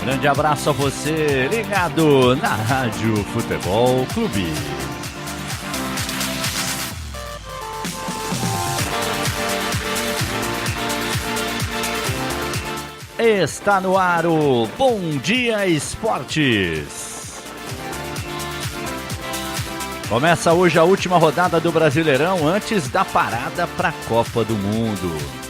Grande abraço a você, ligado na Rádio Futebol Clube. Está no ar o Bom Dia Esportes. Começa hoje a última rodada do Brasileirão antes da parada para a Copa do Mundo.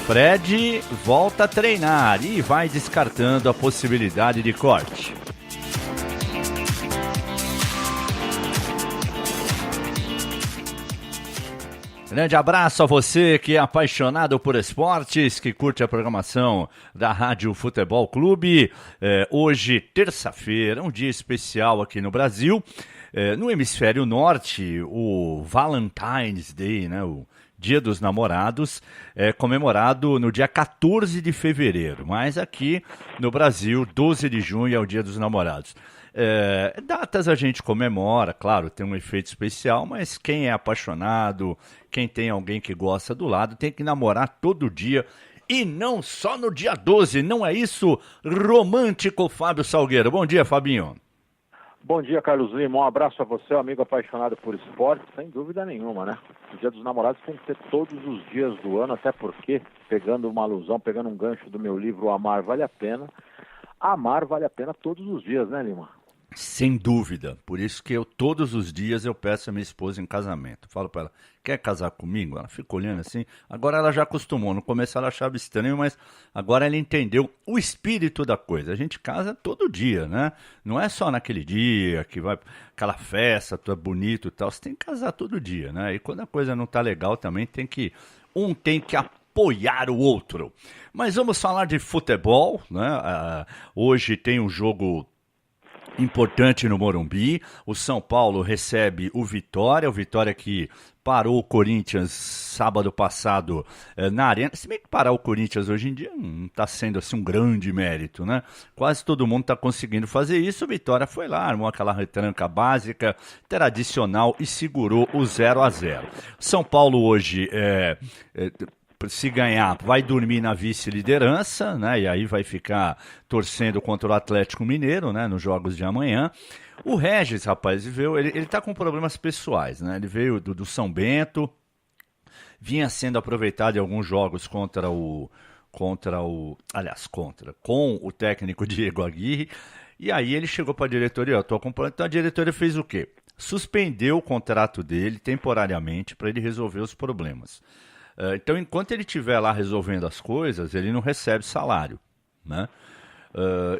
Fred volta a treinar e vai descartando a possibilidade de corte. Grande abraço a você que é apaixonado por esportes, que curte a programação da Rádio Futebol Clube. Hoje, terça-feira, um dia especial aqui no Brasil. No hemisfério norte, o Valentine's Day, né, o Dia dos Namorados, é comemorado no dia 14 de fevereiro, mas aqui no Brasil, 12 de junho é o Dia dos Namorados. Datas a gente comemora, claro, tem um efeito especial, mas quem é apaixonado, quem tem alguém que gosta do lado, tem que namorar todo dia e não só no dia 12, não é isso, romântico Fábio Salgueiro? Bom dia, Fabinho. Bom dia, Carlos Lima. Um abraço a você, amigo apaixonado por esporte, sem dúvida nenhuma, né? O Dia dos Namorados tem que ser todos os dias do ano, até porque, pegando uma alusão, pegando um gancho do meu livro Amar Vale a Pena, amar vale a pena todos os dias, né, Lima? Sem dúvida. Por isso que todos os dias eu peço a minha esposa em casamento. Falo para ela, quer casar comigo? Ela fica olhando assim. Agora ela já acostumou. No começo ela achava estranho, mas agora ela entendeu o espírito da coisa. A gente casa todo dia, né? Não é só naquele dia que vai aquela festa, tu é bonito e tal. Você tem que casar todo dia, né? E quando a coisa não tá legal também um tem que apoiar o outro. Mas vamos falar de futebol, né? Hoje tem um jogo importante no Morumbi. O São Paulo recebe o Vitória que parou o Corinthians sábado passado na Arena. Se bem que parar o Corinthians hoje em dia não está sendo assim um grande mérito, né? Quase todo mundo está conseguindo fazer isso. O Vitória foi lá, armou aquela retranca básica, tradicional e segurou o 0-0. São Paulo hoje se ganhar, vai dormir na vice-liderança, né? E aí vai ficar torcendo contra o Atlético Mineiro, né? Nos jogos de amanhã. O Regis, rapaz, ele tá com problemas pessoais, né? Ele veio do São Bento, vinha sendo aproveitado em alguns jogos com o técnico Diego Aguirre, e aí ele chegou para a diretoria, eu tô acompanhando, então a diretoria fez o quê? Suspendeu o contrato dele temporariamente para ele resolver os problemas. Então, enquanto ele estiver lá resolvendo as coisas, ele não recebe salário, né?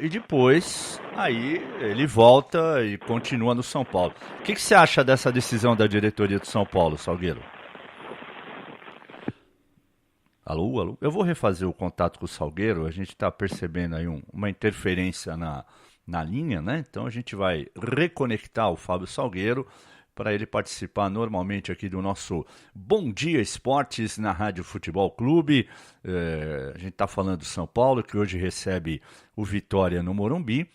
E depois, aí ele volta e continua no São Paulo. O que você acha dessa decisão da diretoria do São Paulo, Salgueiro? Alô? Eu vou refazer o contato com o Salgueiro, a gente está percebendo aí uma interferência na linha, né? Então a gente vai reconectar o Fábio Salgueiro para ele participar normalmente aqui do nosso Bom Dia Esportes na Rádio Futebol Clube. A gente está falando do São Paulo, que hoje recebe o Vitória no Morumbi,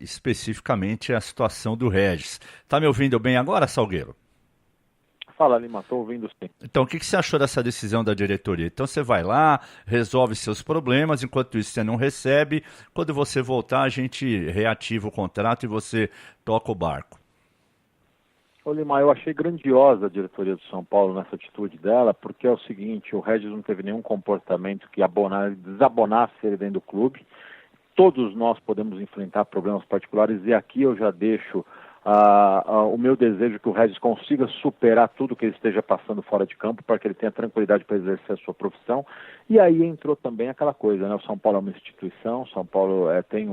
especificamente a situação do Regis. Tá me ouvindo bem agora, Salgueiro? Fala, Lima, estou ouvindo sim. Então, o que você achou dessa decisão da diretoria? Então, você vai lá, resolve seus problemas, enquanto isso você não recebe. Quando você voltar, a gente reativa o contrato e você toca o barco. Ô Lima, eu achei grandiosa a diretoria do São Paulo nessa atitude dela, porque é o seguinte, o Regis não teve nenhum comportamento que desabonasse ele dentro do clube. Todos nós podemos enfrentar problemas particulares e aqui eu já deixo o meu desejo que o Regis consiga superar tudo que ele esteja passando fora de campo, para que ele tenha tranquilidade para exercer a sua profissão. E aí entrou também aquela coisa, né? O São Paulo é uma instituição, o São Paulo tem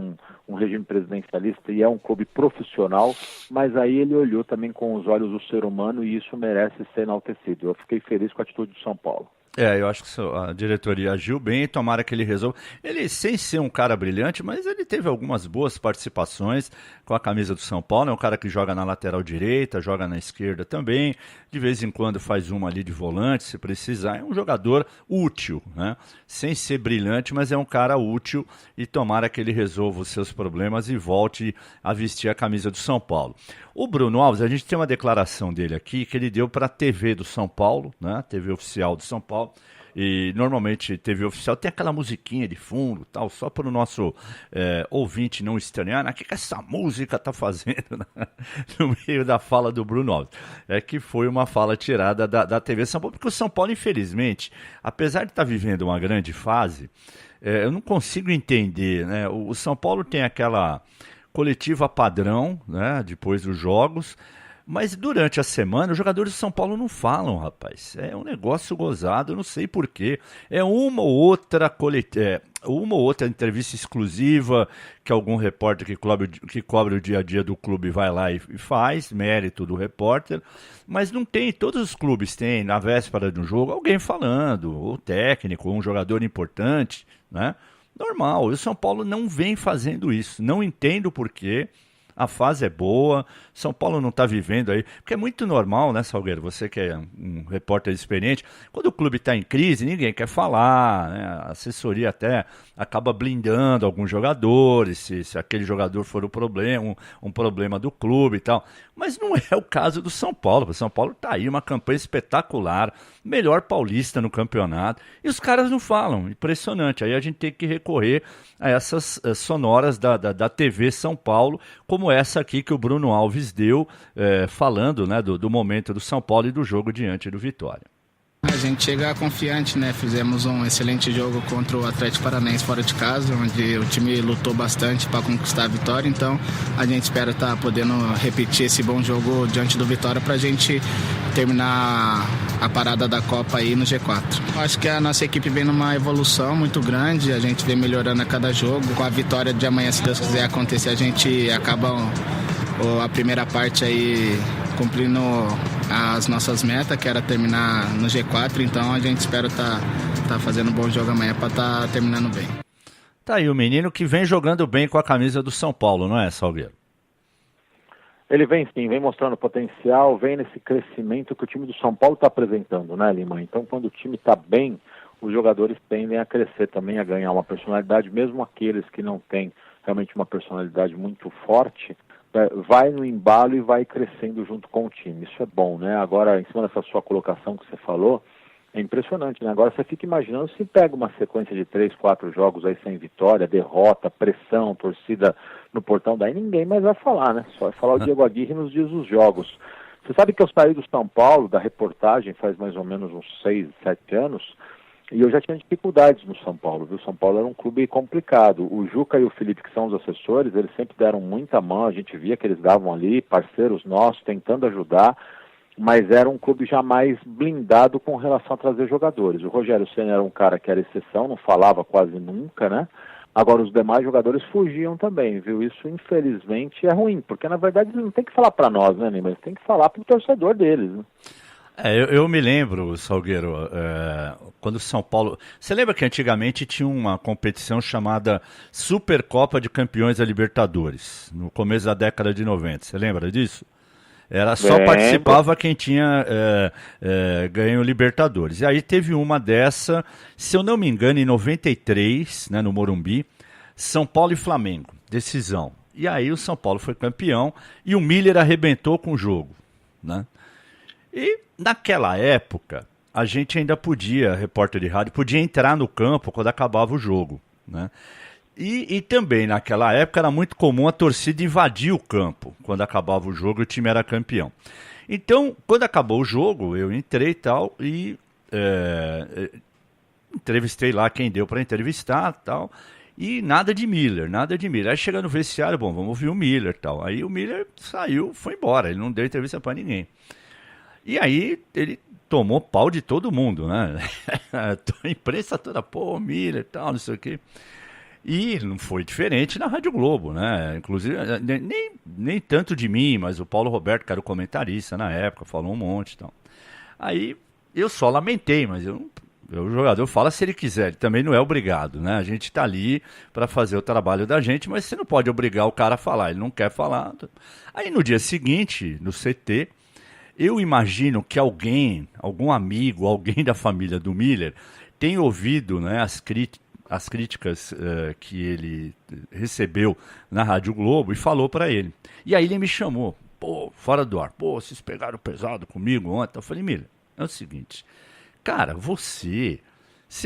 um regime presidencialista e é um clube profissional, mas aí ele olhou também com os olhos do ser humano e isso merece ser enaltecido. Eu fiquei feliz com a atitude do São Paulo. Eu acho que a diretoria agiu bem, tomara que ele resolva. Ele, sem ser um cara brilhante, mas ele teve algumas boas participações com a camisa do São Paulo. É um cara que joga na lateral direita, joga na esquerda também. De vez em quando faz uma ali de volante, se precisar. É um jogador útil, né? Sem ser brilhante, mas é um cara útil e tomara que ele resolva os seus problemas e volte a vestir a camisa do São Paulo. O Bruno Alves, a gente tem uma declaração dele aqui que ele deu para a TV do São Paulo, né? TV oficial do São Paulo. E normalmente TV oficial tem aquela musiquinha de fundo, tal, só para o nosso ouvinte não estranhar, o que essa música tá fazendo no meio da fala do Bruno Alves? É que foi uma fala tirada da TV São Paulo, porque o São Paulo, infelizmente, apesar de estar vivendo uma grande fase, eu não consigo entender, né? O São Paulo tem aquela coletiva padrão, né, depois dos jogos, mas durante a semana os jogadores de São Paulo não falam, rapaz. É um negócio gozado, eu não sei porquê. É uma ou outra uma ou outra entrevista exclusiva que algum repórter que cobre o dia a dia do clube vai lá e faz, mérito do repórter, mas não tem, todos os clubes têm, na véspera de um jogo, alguém falando, ou técnico, ou um jogador importante, né? Normal, e o São Paulo não vem fazendo isso, não entendo por quê. A fase é boa, São Paulo não está vivendo aí, porque é muito normal, né, Salgueiro? Você que é um repórter experiente, quando o clube está em crise, ninguém quer falar, né? A assessoria até acaba blindando alguns jogadores, se aquele jogador for o problema, um problema do clube e tal. Mas não é o caso do São Paulo. O São Paulo está aí, uma campanha espetacular, melhor paulista no campeonato, e os caras não falam, impressionante. Aí a gente tem que recorrer a essas sonoras da TV São Paulo, como essa aqui que o Bruno Alves deu, falando, né, do momento do São Paulo e do jogo diante do Vitória. A gente chega confiante, né? Fizemos um excelente jogo contra o Atlético Paranaense fora de casa, onde o time lutou bastante para conquistar a vitória. Então a gente espera estar podendo repetir esse bom jogo diante do Vitória para a gente terminar a parada da Copa aí no G4. Acho que a nossa equipe vem numa evolução muito grande, a gente vem melhorando a cada jogo. Com a vitória de amanhã, se Deus quiser acontecer, a gente acaba a primeira parte aí cumprindo as nossas metas, que era terminar no G4, então a gente espera tá fazendo um bom jogo amanhã para estar terminando bem. Tá aí o menino que vem jogando bem com a camisa do São Paulo, não é, Salgueiro? Ele vem sim, vem mostrando potencial, vem nesse crescimento que o time do São Paulo está apresentando, né, Lima? Então, quando o time está bem, os jogadores tendem a crescer também, a ganhar uma personalidade, mesmo aqueles que não têm realmente uma personalidade muito forte, vai no embalo e vai crescendo junto com o time. Isso é bom, né? Agora, em cima dessa sua colocação que você falou, é impressionante, né? Agora você fica imaginando se pega uma sequência de 3, 4 jogos aí sem vitória, derrota, pressão, torcida no portão, daí ninguém mais vai falar, né? Só vai falar o Diego Aguirre nos dias dos jogos. Você sabe que eu saí do São Paulo, da reportagem, faz mais ou menos uns 6, 7 anos, e eu já tinha dificuldades no São Paulo, viu? São Paulo era um clube complicado. O Juca e o Felipe, que são os assessores, eles sempre deram muita mão, a gente via que eles davam ali, parceiros nossos, tentando ajudar, mas era um clube jamais blindado com relação a trazer jogadores. O Rogério Ceni era um cara que era exceção, não falava quase nunca, né? Agora os demais jogadores fugiam também, viu? Isso, infelizmente, é ruim, porque na verdade eles não tem que falar para nós, né, Nima? Eles têm que falar para o torcedor deles, né? Eu me lembro, Salgueiro, quando o São Paulo... Você lembra que antigamente tinha uma competição chamada Supercopa de Campeões da Libertadores, no começo da década de 90, você lembra disso? Era só participava quem tinha ganho Libertadores. E aí teve uma dessa, se eu não me engano, em 93, né, no Morumbi, São Paulo e Flamengo, decisão. E aí o São Paulo foi campeão e o Miller arrebentou com o jogo, né? E naquela época, a gente ainda podia, repórter de rádio, podia entrar no campo quando acabava o jogo, né? E também naquela época era muito comum a torcida invadir o campo quando acabava o jogo e o time era campeão. Então, quando acabou o jogo, eu entrei e tal, e entrevistei lá quem deu para entrevistar e tal, e nada de Miller. Aí chega no vestiário, bom, vamos ouvir o Miller e tal. Aí o Miller saiu, foi embora, ele não deu entrevista para ninguém. E aí ele tomou pau de todo mundo, né? A imprensa toda, pô, Miller e tal, não sei o quê. E não foi diferente na Rádio Globo, né? Inclusive, nem tanto de mim, mas o Paulo Roberto, que era o comentarista na época, falou um monte e tal. Aí eu só lamentei, mas eu O jogador fala se ele quiser, ele também não é obrigado, né? A gente está ali para fazer o trabalho da gente, mas você não pode obrigar o cara a falar, ele não quer falar. Aí no dia seguinte, no CT, eu imagino que algum amigo, alguém da família do Miller, tem ouvido, né, as críticas que ele recebeu na Rádio Globo e falou para ele. E aí ele me chamou, pô, fora do ar, pô, vocês pegaram pesado comigo ontem. Eu falei, Miller, é o seguinte, cara, você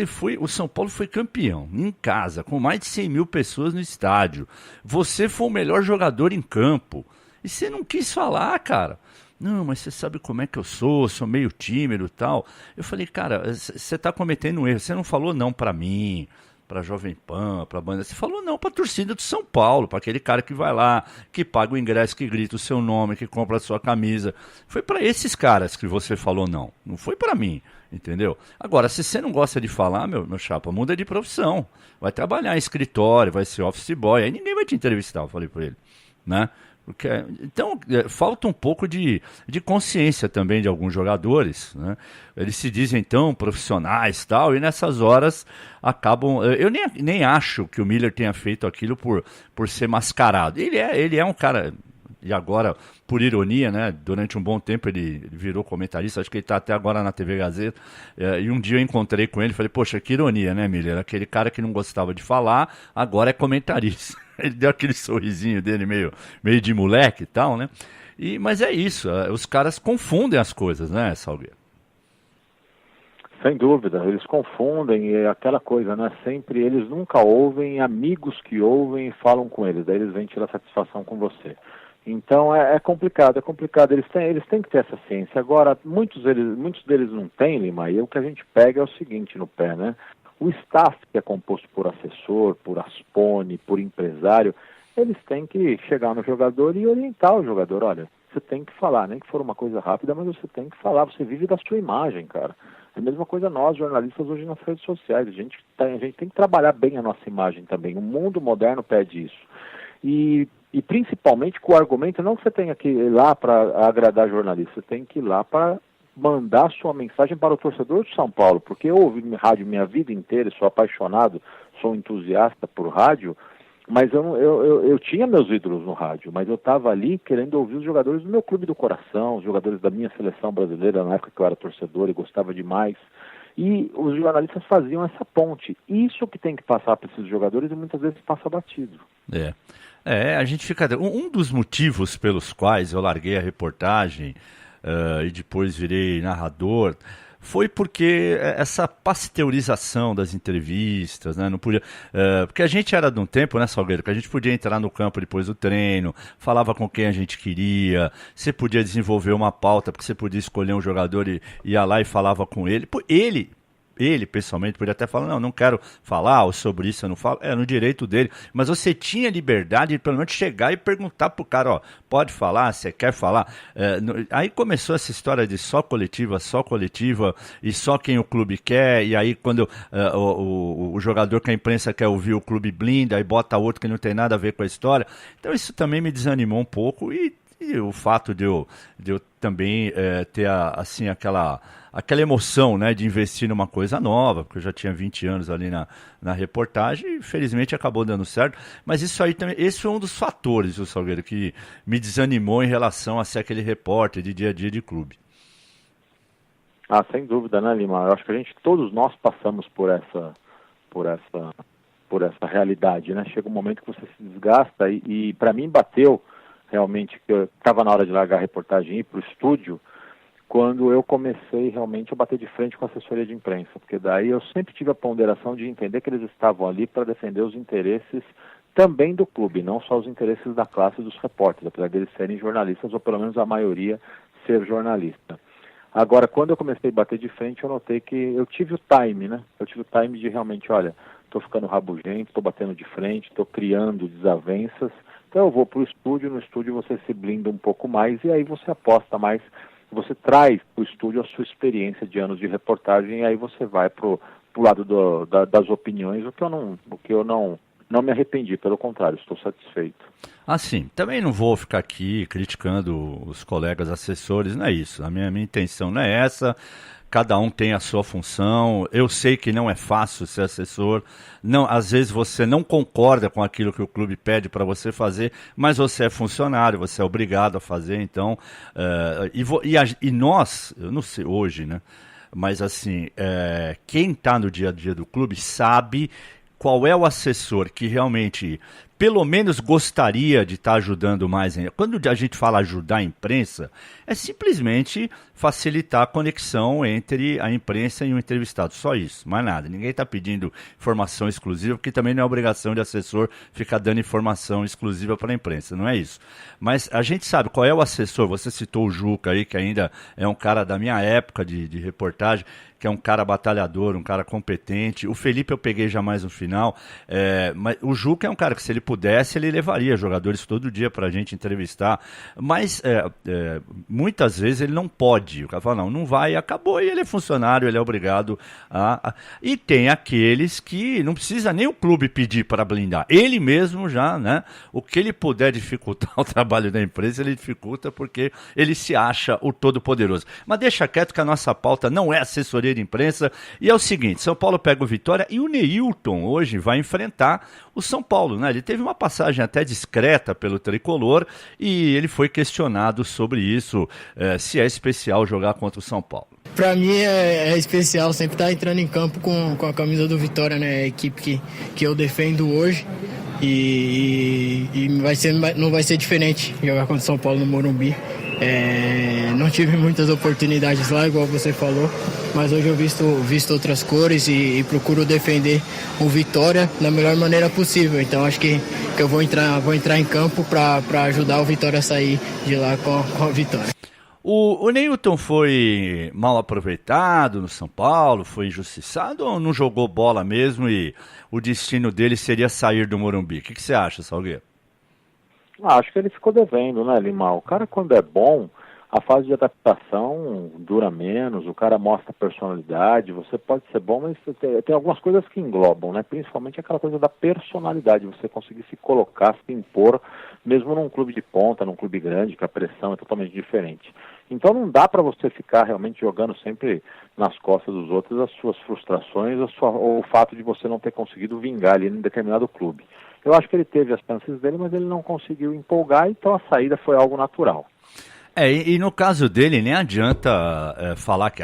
foi, o São Paulo foi campeão em casa, com mais de 100 mil pessoas no estádio. Você foi o melhor jogador em campo. E você não quis falar, cara. Não, mas você sabe como é que eu sou meio tímido e tal. Eu falei, cara, você tá cometendo um erro. Você não falou não pra mim, pra Jovem Pan, pra banda. Você falou não pra torcida do São Paulo, pra aquele cara que vai lá, que paga o ingresso, que grita o seu nome, que compra a sua camisa. Foi pra esses caras que você falou não. Não foi pra mim, entendeu? Agora, se você não gosta de falar, meu chapa, muda de profissão. Vai trabalhar em escritório, vai ser office boy. Aí ninguém vai te entrevistar, eu falei pra ele, né? Porque, então, falta um pouco de consciência também de alguns jogadores, né? Eles se dizem tão profissionais e tal, e nessas horas acabam... Eu nem acho que o Miller tenha feito aquilo por ser mascarado. Ele é um cara... E agora, por ironia, né, durante um bom tempo ele virou comentarista, acho que ele está até agora na TV Gazeta, e um dia eu encontrei com ele e falei, poxa, que ironia, né, Miller? Aquele cara que não gostava de falar, agora é comentarista. Ele deu aquele sorrisinho dele meio de moleque e tal, né? Mas é isso, os caras confundem as coisas, né, Salgueiro? Sem dúvida, eles confundem, é aquela coisa, né? Sempre eles nunca ouvem, amigos que ouvem e falam com eles, daí eles vêm tirar satisfação com você. Então é complicado, eles têm que ter essa ciência. Agora, muitos deles não têm, Lima, e o que a gente pega é o seguinte no pé, né? O staff, que é composto por assessor, por aspone, por empresário, eles têm que chegar no jogador e orientar o jogador. Olha, você tem que falar, nem que for uma coisa rápida, mas você tem que falar, você vive da sua imagem, cara. É a mesma coisa nós, jornalistas, hoje nas redes sociais. A gente tem que trabalhar bem a nossa imagem também. O mundo moderno pede isso. E principalmente com o argumento, não que você tenha que ir lá para agradar jornalista, você tem que ir lá para mandar sua mensagem para o torcedor de São Paulo, porque eu ouvi rádio minha vida inteira, sou apaixonado, sou entusiasta por rádio, mas eu tinha meus ídolos no rádio, mas eu estava ali querendo ouvir os jogadores do meu clube do coração, os jogadores da minha seleção brasileira, na época que eu era torcedor e gostava demais, e os jornalistas faziam essa ponte. Isso que tem que passar para esses jogadores e muitas vezes passa batido. A gente fica... Um dos motivos pelos quais eu larguei a reportagem e depois virei narrador foi porque essa pasteurização das entrevistas, né? Não podia, porque a gente era de um tempo, né, Salgueiro, que a gente podia entrar no campo depois do treino, falava com quem a gente queria, você podia desenvolver uma pauta, porque você podia escolher um jogador e ia lá e falava com ele. Ele, pessoalmente, podia até falar, não quero falar, ou sobre isso eu não falo, no direito dele, mas você tinha liberdade de pelo menos chegar e perguntar pro cara, ó, pode falar, você quer falar? Aí começou essa história de só coletiva, e só quem o clube quer, e aí quando o jogador que a imprensa quer ouvir, o clube blinda, aí bota outro que não tem nada a ver com a história. Então isso também me desanimou um pouco, e o fato de eu também ter assim, aquela emoção, né, de investir numa coisa nova, porque eu já tinha 20 anos ali na reportagem e felizmente acabou dando certo, mas isso aí também, esse foi um dos fatores, o Salgueiro, que me desanimou em relação a ser aquele repórter de dia a dia de clube. Sem dúvida, né, Lima? Eu acho que todos nós passamos por essa realidade, né? Chega um momento que você se desgasta e para mim bateu realmente que eu estava na hora de largar a reportagem e ir para o estúdio, quando eu comecei realmente a bater de frente com a assessoria de imprensa, porque daí eu sempre tive a ponderação de entender que eles estavam ali para defender os interesses também do clube, não só os interesses da classe dos repórteres, apesar deles serem jornalistas, ou pelo menos a maioria ser jornalista. Agora, quando eu comecei a bater de frente, eu notei que eu tive o time, né? Eu tive o time de realmente, olha, estou ficando rabugento, estou batendo de frente, estou criando desavenças. Então eu vou para o estúdio, no estúdio você se blinda um pouco mais e aí você aposta mais, você traz para o estúdio a sua experiência de anos de reportagem e aí você vai para o lado das opiniões, o que eu não me arrependi, pelo contrário, estou satisfeito. Assim, também não vou ficar aqui criticando os colegas assessores, não é isso, a minha intenção não é essa. cada um tem a sua função. Eu sei que não é fácil ser assessor. Não, às vezes você não concorda com aquilo que o clube pede para você fazer, mas você é funcionário, você é obrigado a fazer. Então, e nós, eu não sei hoje, né? Mas assim, quem está no dia a dia do clube sabe qual é o assessor que realmente, pelo menos, gostaria de estar ajudando mais. Quando a gente fala ajudar a imprensa, é simplesmente facilitar a conexão entre a imprensa e o entrevistado. Só isso, mais nada. Ninguém está pedindo informação exclusiva, porque também não é obrigação de assessor ficar dando informação exclusiva para a imprensa, não é isso. Mas a gente sabe qual é o assessor. Você citou o Juca aí, que ainda é um cara da minha época de reportagem, que é um cara batalhador, um cara competente. O Felipe eu peguei já mais no final, mas o Juca é um cara que, se ele pudesse, ele levaria jogadores todo dia para a gente entrevistar, mas muitas vezes ele não pode. O cara fala, não vai, acabou, e ele é funcionário, ele é obrigado a... E tem aqueles que não precisa nem o clube pedir para blindar, ele mesmo já, né? O que ele puder dificultar o trabalho da empresa, ele dificulta, porque ele se acha o todo-poderoso. Mas deixa quieto que a nossa pauta não é assessoria de imprensa, e é o seguinte, São Paulo pega o Vitória e o Neilton hoje vai enfrentar o São Paulo, né? Ele teve uma passagem até discreta pelo Tricolor e ele foi questionado sobre isso, se é especial jogar contra o São Paulo. Para mim é especial sempre estar entrando em campo com a camisa do Vitória, né? A equipe que eu defendo hoje, e não vai ser diferente jogar contra o São Paulo no Morumbi. Não tive muitas oportunidades lá, igual você falou, mas hoje eu visto outras cores e procuro defender o Vitória da melhor maneira possível. Então acho que eu vou entrar em campo para ajudar o Vitória a sair de lá com a vitória. O Neilton foi mal aproveitado no São Paulo, foi injustiçado, ou não jogou bola mesmo e o destino dele seria sair do Morumbi? O que você acha, Salgueiro? Acho que ele ficou devendo, né, Lima? O cara, quando é bom, a fase de adaptação dura menos, o cara mostra personalidade, você pode ser bom, mas tem algumas coisas que englobam, né? Principalmente aquela coisa da personalidade, você conseguir se colocar, se impor, mesmo num clube de ponta, num clube grande, que a pressão é totalmente diferente. Então não dá para você ficar realmente jogando sempre nas costas dos outros as suas frustrações, ou o fato de você não ter conseguido vingar ali em determinado clube. Eu acho que ele teve as chances dele, mas ele não conseguiu empolgar, então a saída foi algo natural. E no caso dele, nem adianta falar que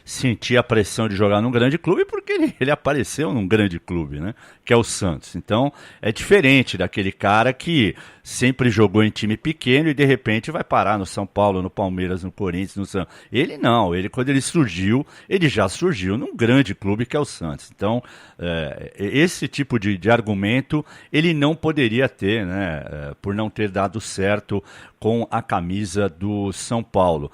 sentia a pressão de jogar num grande clube, porque ele apareceu num grande clube, né? Que é o Santos. Então, é diferente daquele cara que sempre jogou em time pequeno e de repente vai parar no São Paulo, no Palmeiras, no Corinthians, no Santos. Ele não, quando ele surgiu, ele já surgiu num grande clube que é o Santos. Então, esse tipo de argumento ele não poderia ter, né? Por não ter dado certo com a camisa do São Paulo.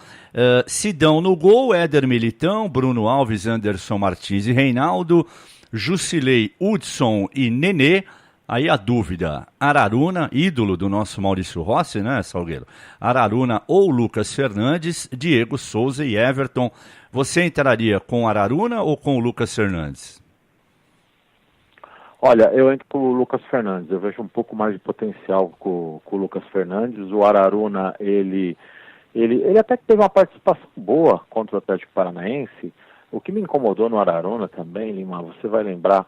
Sidão no gol, Éder Militão, Bruno Alves, Anderson Martins e Reinaldo, Jusilei, Hudson e Nenê. Aí a dúvida, Araruna, ídolo do nosso Maurício Rossi, né, Salgueiro? Araruna ou Lucas Fernandes, Diego Souza e Everton. Você entraria com Araruna ou com o Lucas Fernandes? Olha, eu entro com o Lucas Fernandes, eu vejo um pouco mais de potencial com o Lucas Fernandes. O Araruna, ele até que teve uma participação boa contra o Atlético Paranaense. O que me incomodou no Araruna também, Lima, você vai lembrar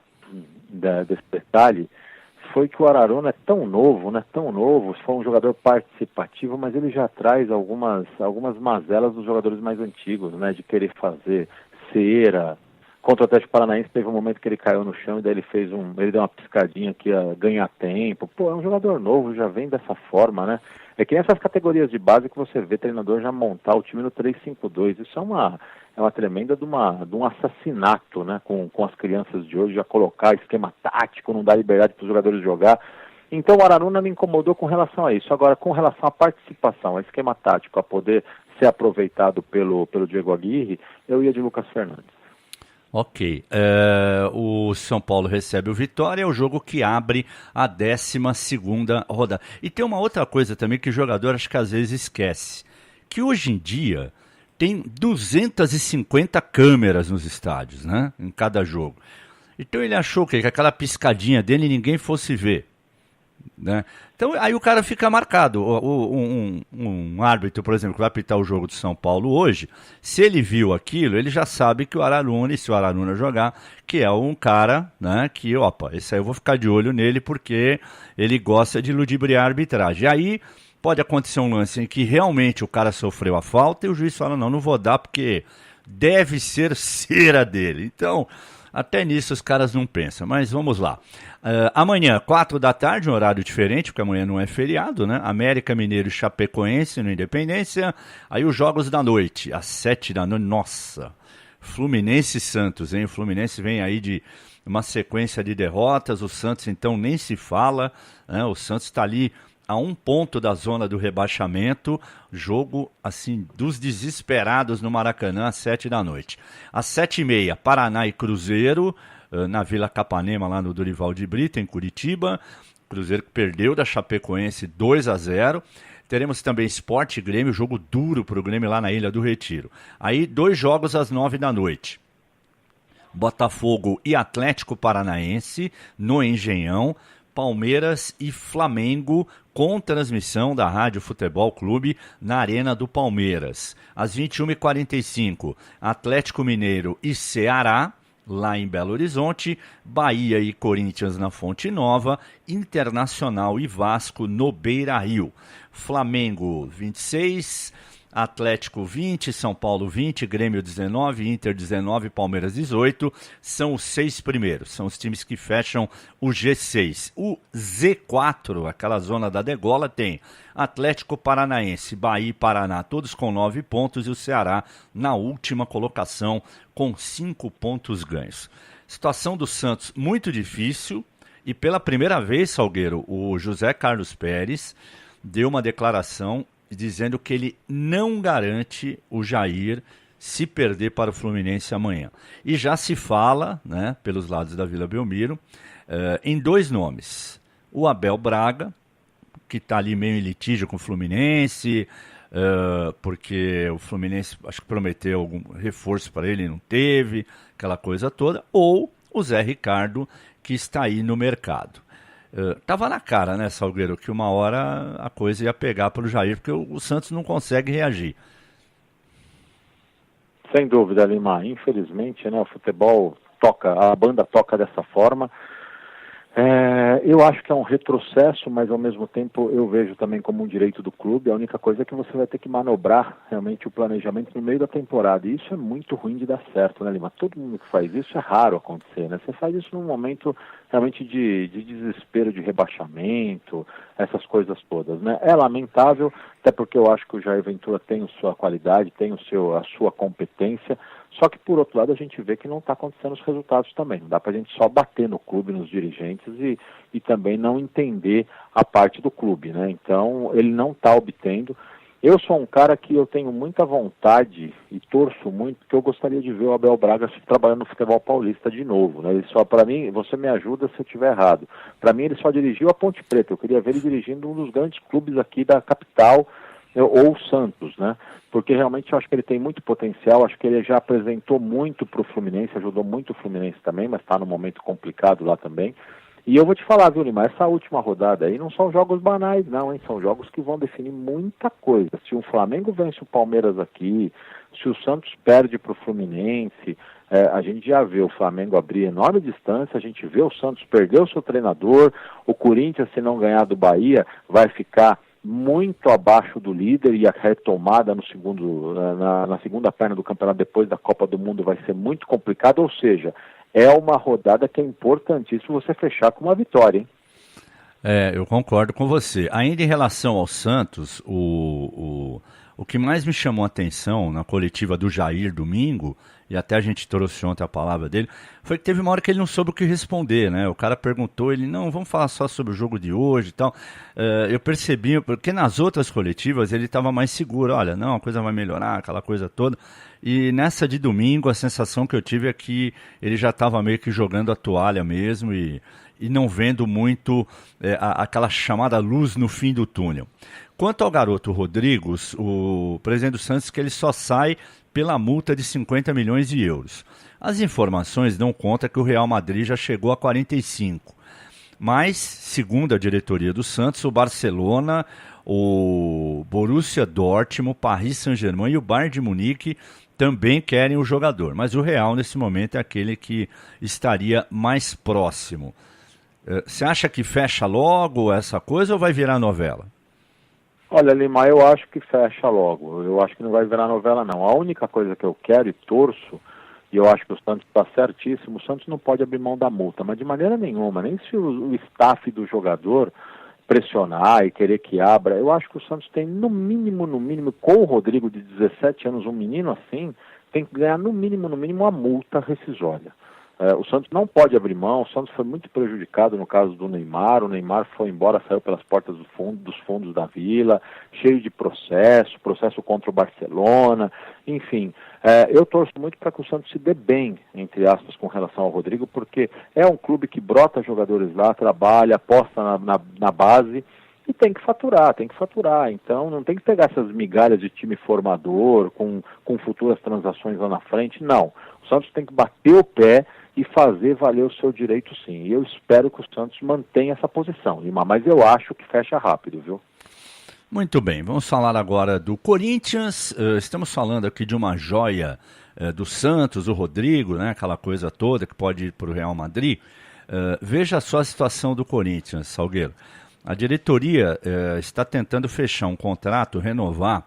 desse detalhe, foi que o Araruna é tão novo, né? Tão novo, foi um jogador participativo, mas ele já traz algumas mazelas dos jogadores mais antigos, né? De querer fazer cera. Contra o Atlético Paranaense teve um momento que ele caiu no chão e daí ele deu uma piscadinha que ia ganhar tempo. Pô, é um jogador novo, já vem dessa forma, né? É que nessas categorias de base que você vê treinador já montar o time no 3-5-2. Isso é uma tremenda de um assassinato, né? Com as crianças de hoje, já colocar esquema tático, não dar liberdade para os jogadores jogar. Então o Araruna me incomodou com relação a isso. Agora, com relação à participação, a esquema tático, a poder ser aproveitado pelo Diego Aguirre, eu ia de Lucas Fernandes. Ok, o São Paulo recebe o Vitória, é o jogo que abre a 12ª rodada. E tem uma outra coisa também que o jogador acho que às vezes esquece, que hoje em dia tem 250 câmeras nos estádios, né, em cada jogo. Então ele achou que aquela piscadinha dele ninguém fosse ver. né? Então aí o cara fica marcado. Um árbitro, por exemplo, que vai apitar o jogo de São Paulo hoje, se ele viu aquilo, ele já sabe que o Araruna, e se o Araruna jogar, que é um cara, né, que, opa, esse aí eu vou ficar de olho nele porque ele gosta de ludibriar a arbitragem. E aí pode acontecer um lance em que realmente o cara sofreu a falta e o juiz fala, não vou dar porque deve ser cera dele. Então, até nisso os caras não pensam, mas vamos lá. Amanhã, 4 da tarde, um horário diferente, porque amanhã não é feriado, né? América Mineiro e Chapecoense no Independência. Aí os jogos da noite, às 7 da noite, nossa, Fluminense e Santos, hein? O Fluminense vem aí de uma sequência de derrotas, o Santos então nem se fala, né? O Santos está ali a 1 ponto da zona do rebaixamento, jogo assim dos desesperados no Maracanã às 7 da noite. Às 7h30, Paraná e Cruzeiro, na Vila Capanema, lá no Dorival de Brito, em Curitiba. Cruzeiro que perdeu da Chapecoense 2-0. Teremos também Sport e Grêmio, jogo duro para o Grêmio lá na Ilha do Retiro. Aí 2 jogos às 9 da noite. Botafogo e Atlético Paranaense, no Engenhão. Palmeiras e Flamengo, com transmissão da Rádio Futebol Clube na Arena do Palmeiras. Às 21h45, Atlético Mineiro e Ceará, lá em Belo Horizonte. Bahia e Corinthians na Fonte Nova. Internacional e Vasco no Beira-Rio. Flamengo 26, Atlético 20, São Paulo 20, Grêmio 19, Inter 19, Palmeiras 18. São os 6 primeiros, são os times que fecham o G6. O Z4, aquela zona da degola, tem Atlético Paranaense, Bahia e Paraná, todos com 9 pontos, e o Ceará na última colocação com 5 pontos ganhos. Situação do Santos muito difícil, e pela primeira vez, Salgueiro, o José Carlos Pérez deu uma declaração dizendo que ele não garante o Jair se perder para o Fluminense amanhã. E já se fala, né, pelos lados da Vila Belmiro, em 2 nomes. O Abel Braga, que está ali meio em litígio com o Fluminense, porque o Fluminense acho que prometeu algum reforço para ele e não teve, aquela coisa toda, ou o Zé Ricardo, que está aí no mercado. Tava na cara, né, Salgueiro, que uma hora a coisa ia pegar para o Jair, porque o Santos não consegue reagir. Sem dúvida, Lima. Infelizmente, né, o futebol toca, a banda toca dessa forma. Eu acho que é um retrocesso, mas ao mesmo tempo eu vejo também como um direito do clube. A única coisa é que você vai ter que manobrar realmente o planejamento no meio da temporada. E isso é muito ruim de dar certo, né, Lima? Todo mundo que faz isso é raro acontecer, né? Você faz isso num momento realmente de desespero, de rebaixamento, essas coisas todas, né? É lamentável, até porque eu acho que o Jair Ventura tem a sua qualidade, tem a sua competência. Só que, por outro lado, a gente vê que não está acontecendo os resultados também. Não dá para a gente só bater no clube, nos dirigentes e também não entender a parte do clube, né? Então, ele não está obtendo. Eu sou um cara que eu tenho muita vontade e torço muito, porque eu gostaria de ver o Abel Braga trabalhando no futebol paulista de novo, né? Ele só, para mim, você me ajuda se eu estiver errado. Para mim, ele só dirigiu a Ponte Preta. Eu queria ver ele dirigindo um dos grandes clubes aqui da capital, ou o Santos, né? Porque realmente eu acho que ele tem muito potencial, acho que ele já apresentou muito para o Fluminense, ajudou muito o Fluminense também, mas está num momento complicado lá também. E eu vou te falar, viu, Lima, essa última rodada aí não são jogos banais não, hein? São jogos que vão definir muita coisa. Se o Flamengo vence o Palmeiras aqui, se o Santos perde para o Fluminense, a gente já vê o Flamengo abrir enorme distância, a gente vê o Santos perder o seu treinador, o Corinthians, se não ganhar do Bahia, vai ficar muito abaixo do líder, e a retomada na segunda perna do campeonato depois da Copa do Mundo vai ser muito complicada, ou seja, é uma rodada que é importantíssimo você fechar com uma vitória, hein? Eu concordo com você. Ainda em relação ao Santos, o que mais me chamou a atenção na coletiva do Jair domingo, e até a gente trouxe ontem a palavra dele, foi que teve uma hora que ele não soube o que responder, né? O cara perguntou, ele, não, vamos falar só sobre o jogo de hoje e tal. Eu percebi, porque nas outras coletivas ele estava mais seguro, olha, não, a coisa vai melhorar, aquela coisa toda. E nessa de domingo, a sensação que eu tive é que ele já estava meio que jogando a toalha mesmo e não vendo muito aquela chamada luz no fim do túnel. Quanto ao garoto Rodrigues, o presidente do Santos, que ele só sai pela multa de 50 milhões de euros. As informações dão conta que o Real Madrid já chegou a 45. Mas, segundo a diretoria do Santos, o Barcelona, o Borussia Dortmund, o Paris Saint-Germain e o Bayern de Munique também querem o jogador. Mas o Real, nesse momento, é aquele que estaria mais próximo. Você acha que fecha logo essa coisa ou vai virar novela? Olha, Lima, eu acho que fecha logo. Eu acho que não vai virar novela, não. A única coisa que eu quero e torço, e eu acho que o Santos está certíssimo, o Santos não pode abrir mão da multa, mas de maneira nenhuma, nem se o staff do jogador pressionar e querer que abra. Eu acho que o Santos tem, no mínimo, com o Rodrigo de 17 anos, um menino assim, tem que ganhar no mínimo, uma multa rescisória. O Santos não pode abrir mão. O Santos foi muito prejudicado no caso do Neymar. O Neymar foi embora, saiu pelas portas dos fundos da Vila, cheio de processo contra o Barcelona, enfim. Eu torço muito para que o Santos se dê bem, entre aspas, com relação ao Rodrigo, porque é um clube que brota jogadores lá, trabalha, aposta na base e tem que faturar. Então não tem que pegar essas migalhas de time formador com futuras transações lá na frente, não. O Santos tem que bater o pé e fazer valer o seu direito, sim. E eu espero que o Santos mantenha essa posição, Lima, mas eu acho que fecha rápido, viu? Muito bem, vamos falar agora do Corinthians. Estamos falando aqui de uma joia do Santos, o Rodrigo, né, aquela coisa toda que pode ir para o Real Madrid. Veja só a situação do Corinthians, Salgueiro. A diretoria está tentando fechar um contrato, renovar,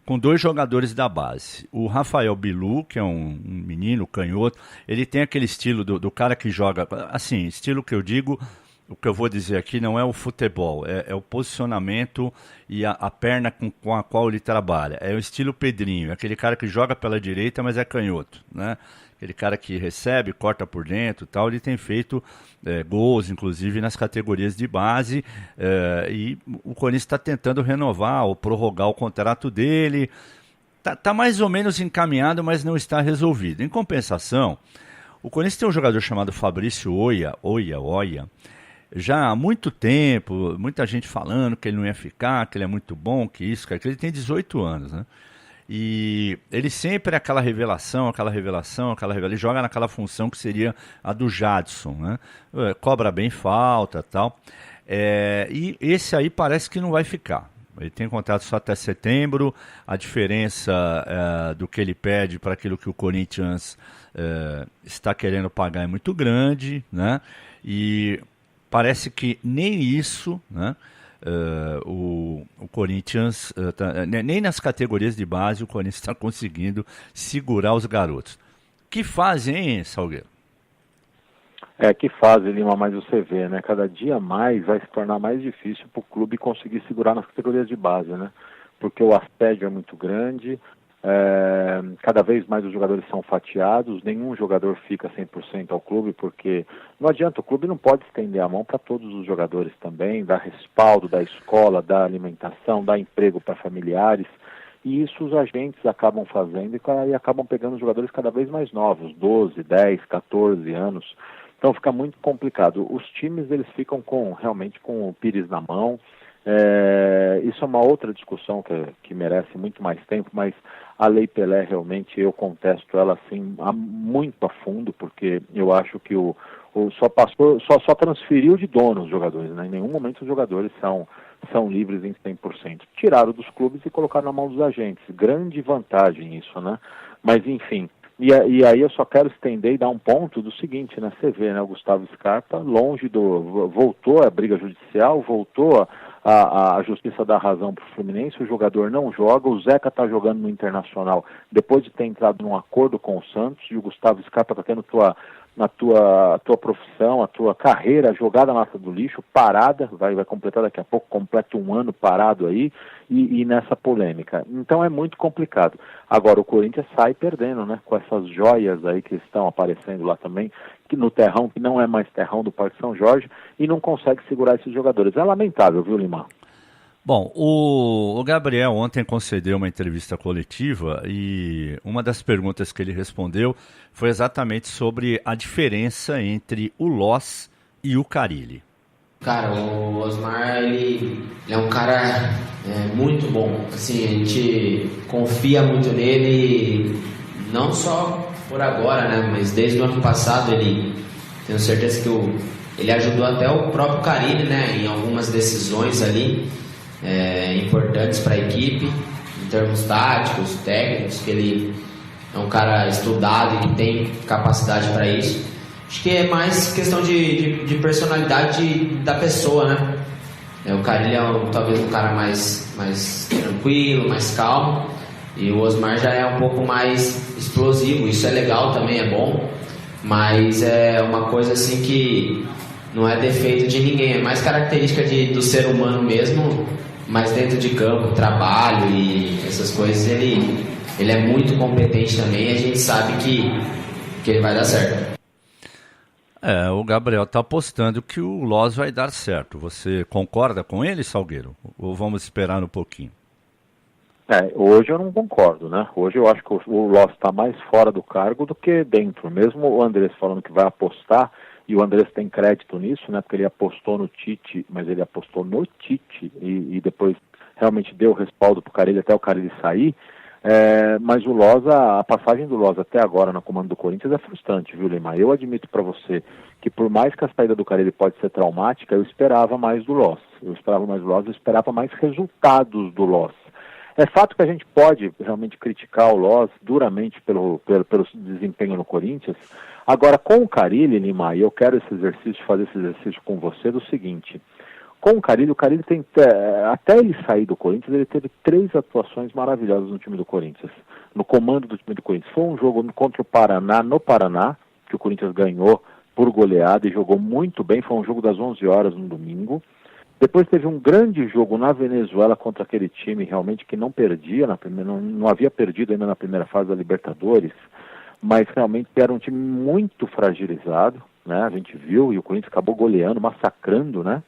com 2 jogadores da base. O Rafael Bilu, que é um menino canhoto, ele tem aquele estilo do cara que joga, assim, estilo que eu digo, o que eu vou dizer aqui não é o futebol, é o posicionamento e a perna com a qual ele trabalha. É o estilo Pedrinho, aquele cara que joga pela direita, mas é canhoto, né? Aquele cara que recebe, corta por dentro e tal. Ele tem feito gols, inclusive, nas categorias de base. E o Corinthians está tentando renovar ou prorrogar o contrato dele. Tá mais ou menos encaminhado, mas não está resolvido. Em compensação, o Corinthians tem um jogador chamado Fabrício Oia, já há muito tempo, muita gente falando que ele não ia ficar, que ele é muito bom, que isso, que aquilo. Ele tem 18 anos, né? E ele sempre é aquela revelação, ele joga naquela função que seria a do Jadson, né? Cobra bem falta e tal. E esse aí parece que não vai ficar. Ele tem contrato só até setembro. A diferença do que ele pede para aquilo que o Corinthians está querendo pagar é muito grande, né? E parece que nem isso, né? O Corinthians, nem nas categorias de base o Corinthians está conseguindo segurar os garotos. Que fase, hein, Salgueiro? Que fase, Lima, mas você vê, né? Cada dia mais vai se tornar mais difícil para o clube conseguir segurar nas categorias de base, né? Porque o assédio é muito grande, cada vez mais os jogadores são fatiados, nenhum jogador fica 100% ao clube, porque não adianta, o clube não pode estender a mão para todos os jogadores também, dar respaldo da escola, da alimentação, dar emprego para familiares, e isso os agentes acabam fazendo e acabam pegando jogadores cada vez mais novos, 12, 10, 14 anos, então fica muito complicado. Os times, eles ficam realmente com o pires na mão. Isso é uma outra discussão que merece muito mais tempo, mas a Lei Pelé realmente eu contesto ela assim muito a fundo, porque eu acho que só transferiu de dono os jogadores, né? Em nenhum momento os jogadores são livres em 100%. Tiraram dos clubes e colocaram na mão dos agentes. Grande vantagem isso, né? Mas enfim, e aí eu só quero estender e dar um ponto do seguinte, né? Você vê, né? O Gustavo Scarpa voltou à briga judicial, voltou a justiça dá razão para o Fluminense, o jogador não joga, o Zeca está jogando no Internacional depois de ter entrado num acordo com o Santos, e o Gustavo Scarpa está tendo na tua profissão, a tua carreira jogada na lata do lixo, parada, vai completar daqui a pouco, completa um ano parado aí, e nessa polêmica. Então é muito complicado. Agora o Corinthians sai perdendo, né, com essas joias aí que estão aparecendo lá também, que no terrão, que não é mais terrão do Parque São Jorge, e não consegue segurar esses jogadores. É lamentável, viu, Lima? Bom, o Gabriel ontem concedeu uma entrevista coletiva e uma das perguntas que ele respondeu foi exatamente sobre a diferença entre o Loss e o Carille. Cara, o Osmar, ele é um cara muito bom. Assim, a gente confia muito nele, não só por agora, né? Mas desde o ano passado tenho certeza que ele ajudou até o próprio Carille, né, em algumas decisões ali importantes para a equipe, em termos táticos, técnicos, que ele é um cara estudado e que tem capacidade para isso. Acho que é mais questão de personalidade da pessoa, né? O Carille é talvez um cara mais tranquilo, mais calmo, e o Osmar já é um pouco mais explosivo. Isso é legal também, é bom, mas é uma coisa assim que não é defeito de ninguém, é mais característica do ser humano mesmo, mas dentro de campo, trabalho e essas coisas, ele é muito competente também, e a gente sabe que ele vai dar certo. O Gabriel está apostando que o Loz vai dar certo. Você concorda com ele, Salgueiro? Ou vamos esperar um pouquinho? Hoje eu não concordo, né? Hoje eu acho que o Loz está mais fora do cargo do que dentro. Mesmo o Andrés falando que vai apostar, e o Andrés tem crédito nisso, né? Porque ele apostou no Tite, mas ele apostou no Tite e depois realmente deu respaldo para o Carille até o Carille sair. Mas o Loz, a passagem do Loz até agora no comando do Corinthians é frustrante, viu, Lima? Eu admito para você que por mais que a saída do Carille pode ser traumática, eu esperava mais do Loz. Eu esperava mais resultados do Loz. É fato que a gente pode realmente criticar o Loz duramente pelo desempenho no Corinthians. Agora, com o Carille, Lima, e eu quero fazer esse exercício com você, do seguinte: com o Carille tem, até ele sair do Corinthians, ele teve 3 atuações maravilhosas no time do Corinthians, no comando do time do Corinthians. Foi um jogo contra o Paraná, no Paraná, que o Corinthians ganhou por goleada e jogou muito bem. Foi um jogo das 11 horas no domingo. Depois teve um grande jogo na Venezuela contra aquele time realmente que não perdia, não havia perdido ainda na primeira fase da Libertadores, mas realmente era um time muito fragilizado, né? A gente viu, e o Corinthians acabou goleando, massacrando, né?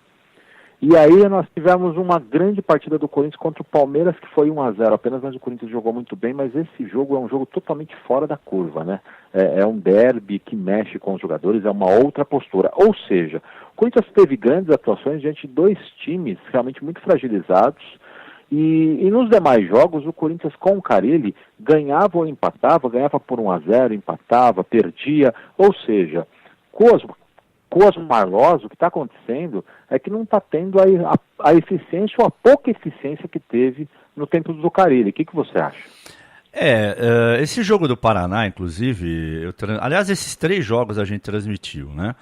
E aí nós tivemos uma grande partida do Corinthians contra o Palmeiras, que foi 1-0 apenas, mas o Corinthians jogou muito bem. Mas esse jogo é um jogo totalmente fora da curva, né? É um derby que mexe com os jogadores, é uma outra postura. Ou seja, o Corinthians teve grandes atuações diante de 2 times realmente muito fragilizados, e nos demais jogos o Corinthians com o Carille ganhava ou empatava, ganhava por 1-0, empatava, perdia. Ou seja, com o Osmar Loz, o que está acontecendo é que não está tendo a eficiência ou a pouca eficiência que teve no tempo do Carille. O que você acha? Esse jogo do Paraná, inclusive, aliás, esses 3 jogos a gente transmitiu, né?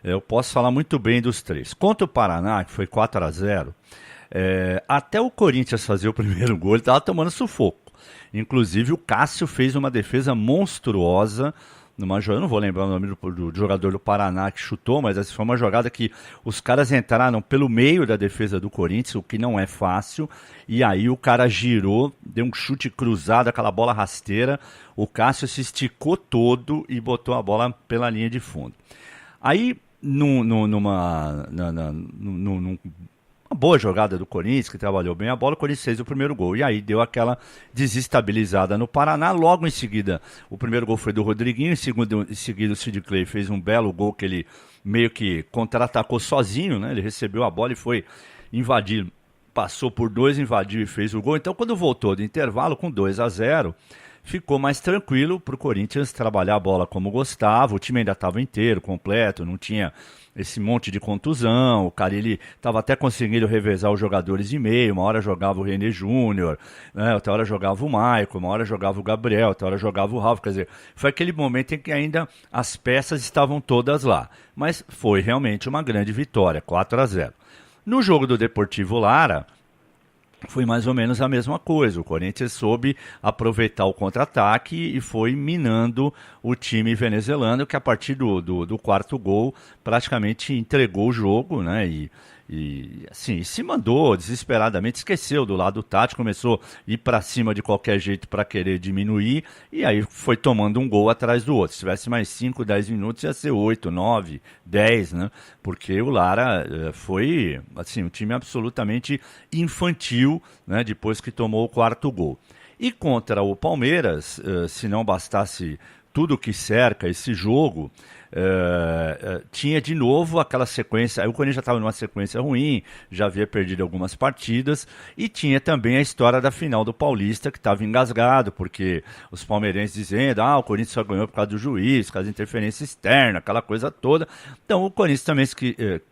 Eu posso falar muito bem dos 3. Contra o Paraná, que foi 4-0, até o Corinthians fazer o primeiro gol, ele estava tomando sufoco. Inclusive, o Cássio fez uma defesa monstruosa, eu não vou lembrar o nome do jogador do Paraná que chutou, mas essa foi uma jogada que os caras entraram pelo meio da defesa do Corinthians, o que não é fácil, e aí o cara girou, deu um chute cruzado, aquela bola rasteira, o Cássio se esticou todo e botou a bola pela linha de fundo. Aí, numa boa jogada do Corinthians, que trabalhou bem a bola, o Corinthians fez o primeiro gol. E aí deu aquela desestabilizada no Paraná. Logo em seguida, o primeiro gol foi do Rodriguinho, em seguida o Sid Clay fez um belo gol que ele meio que contra-atacou sozinho, né? Ele recebeu a bola e foi invadir, passou por 2, invadiu e fez o gol. Então, quando voltou do intervalo com 2-0, ficou mais tranquilo para o Corinthians trabalhar a bola como gostava. O time ainda estava inteiro, completo, não tinha esse monte de contusão. O Carille estava até conseguindo revezar os jogadores de meio. Uma hora jogava o René Júnior, né? Outra hora jogava o Maicon, uma hora jogava o Gabriel, outra hora jogava o Ralf. Quer dizer, foi aquele momento em que ainda as peças estavam todas lá. Mas foi realmente uma grande vitória, 4-0. No jogo do Deportivo Lara, foi mais ou menos a mesma coisa. O Corinthians soube aproveitar o contra-ataque e foi minando o time venezuelano, que a partir do quarto gol praticamente entregou o jogo, né? E assim, se mandou desesperadamente, esqueceu do lado tático, começou a ir para cima de qualquer jeito para querer diminuir, e aí foi tomando um gol atrás do outro. Se tivesse mais 5, 10 minutos, ia ser 8, 9, 10, né? Porque o Lara foi assim, um time absolutamente infantil, né? Depois que tomou o quarto gol. E contra o Palmeiras, se não bastasse tudo que cerca esse jogo, tinha de novo aquela sequência. Aí o Corinthians já estava numa sequência ruim, já havia perdido algumas partidas, e tinha também a história da final do Paulista, que estava engasgado, porque os palmeirenses dizendo, o Corinthians só ganhou por causa do juiz, por causa da interferência externa, aquela coisa toda. Então o Corinthians também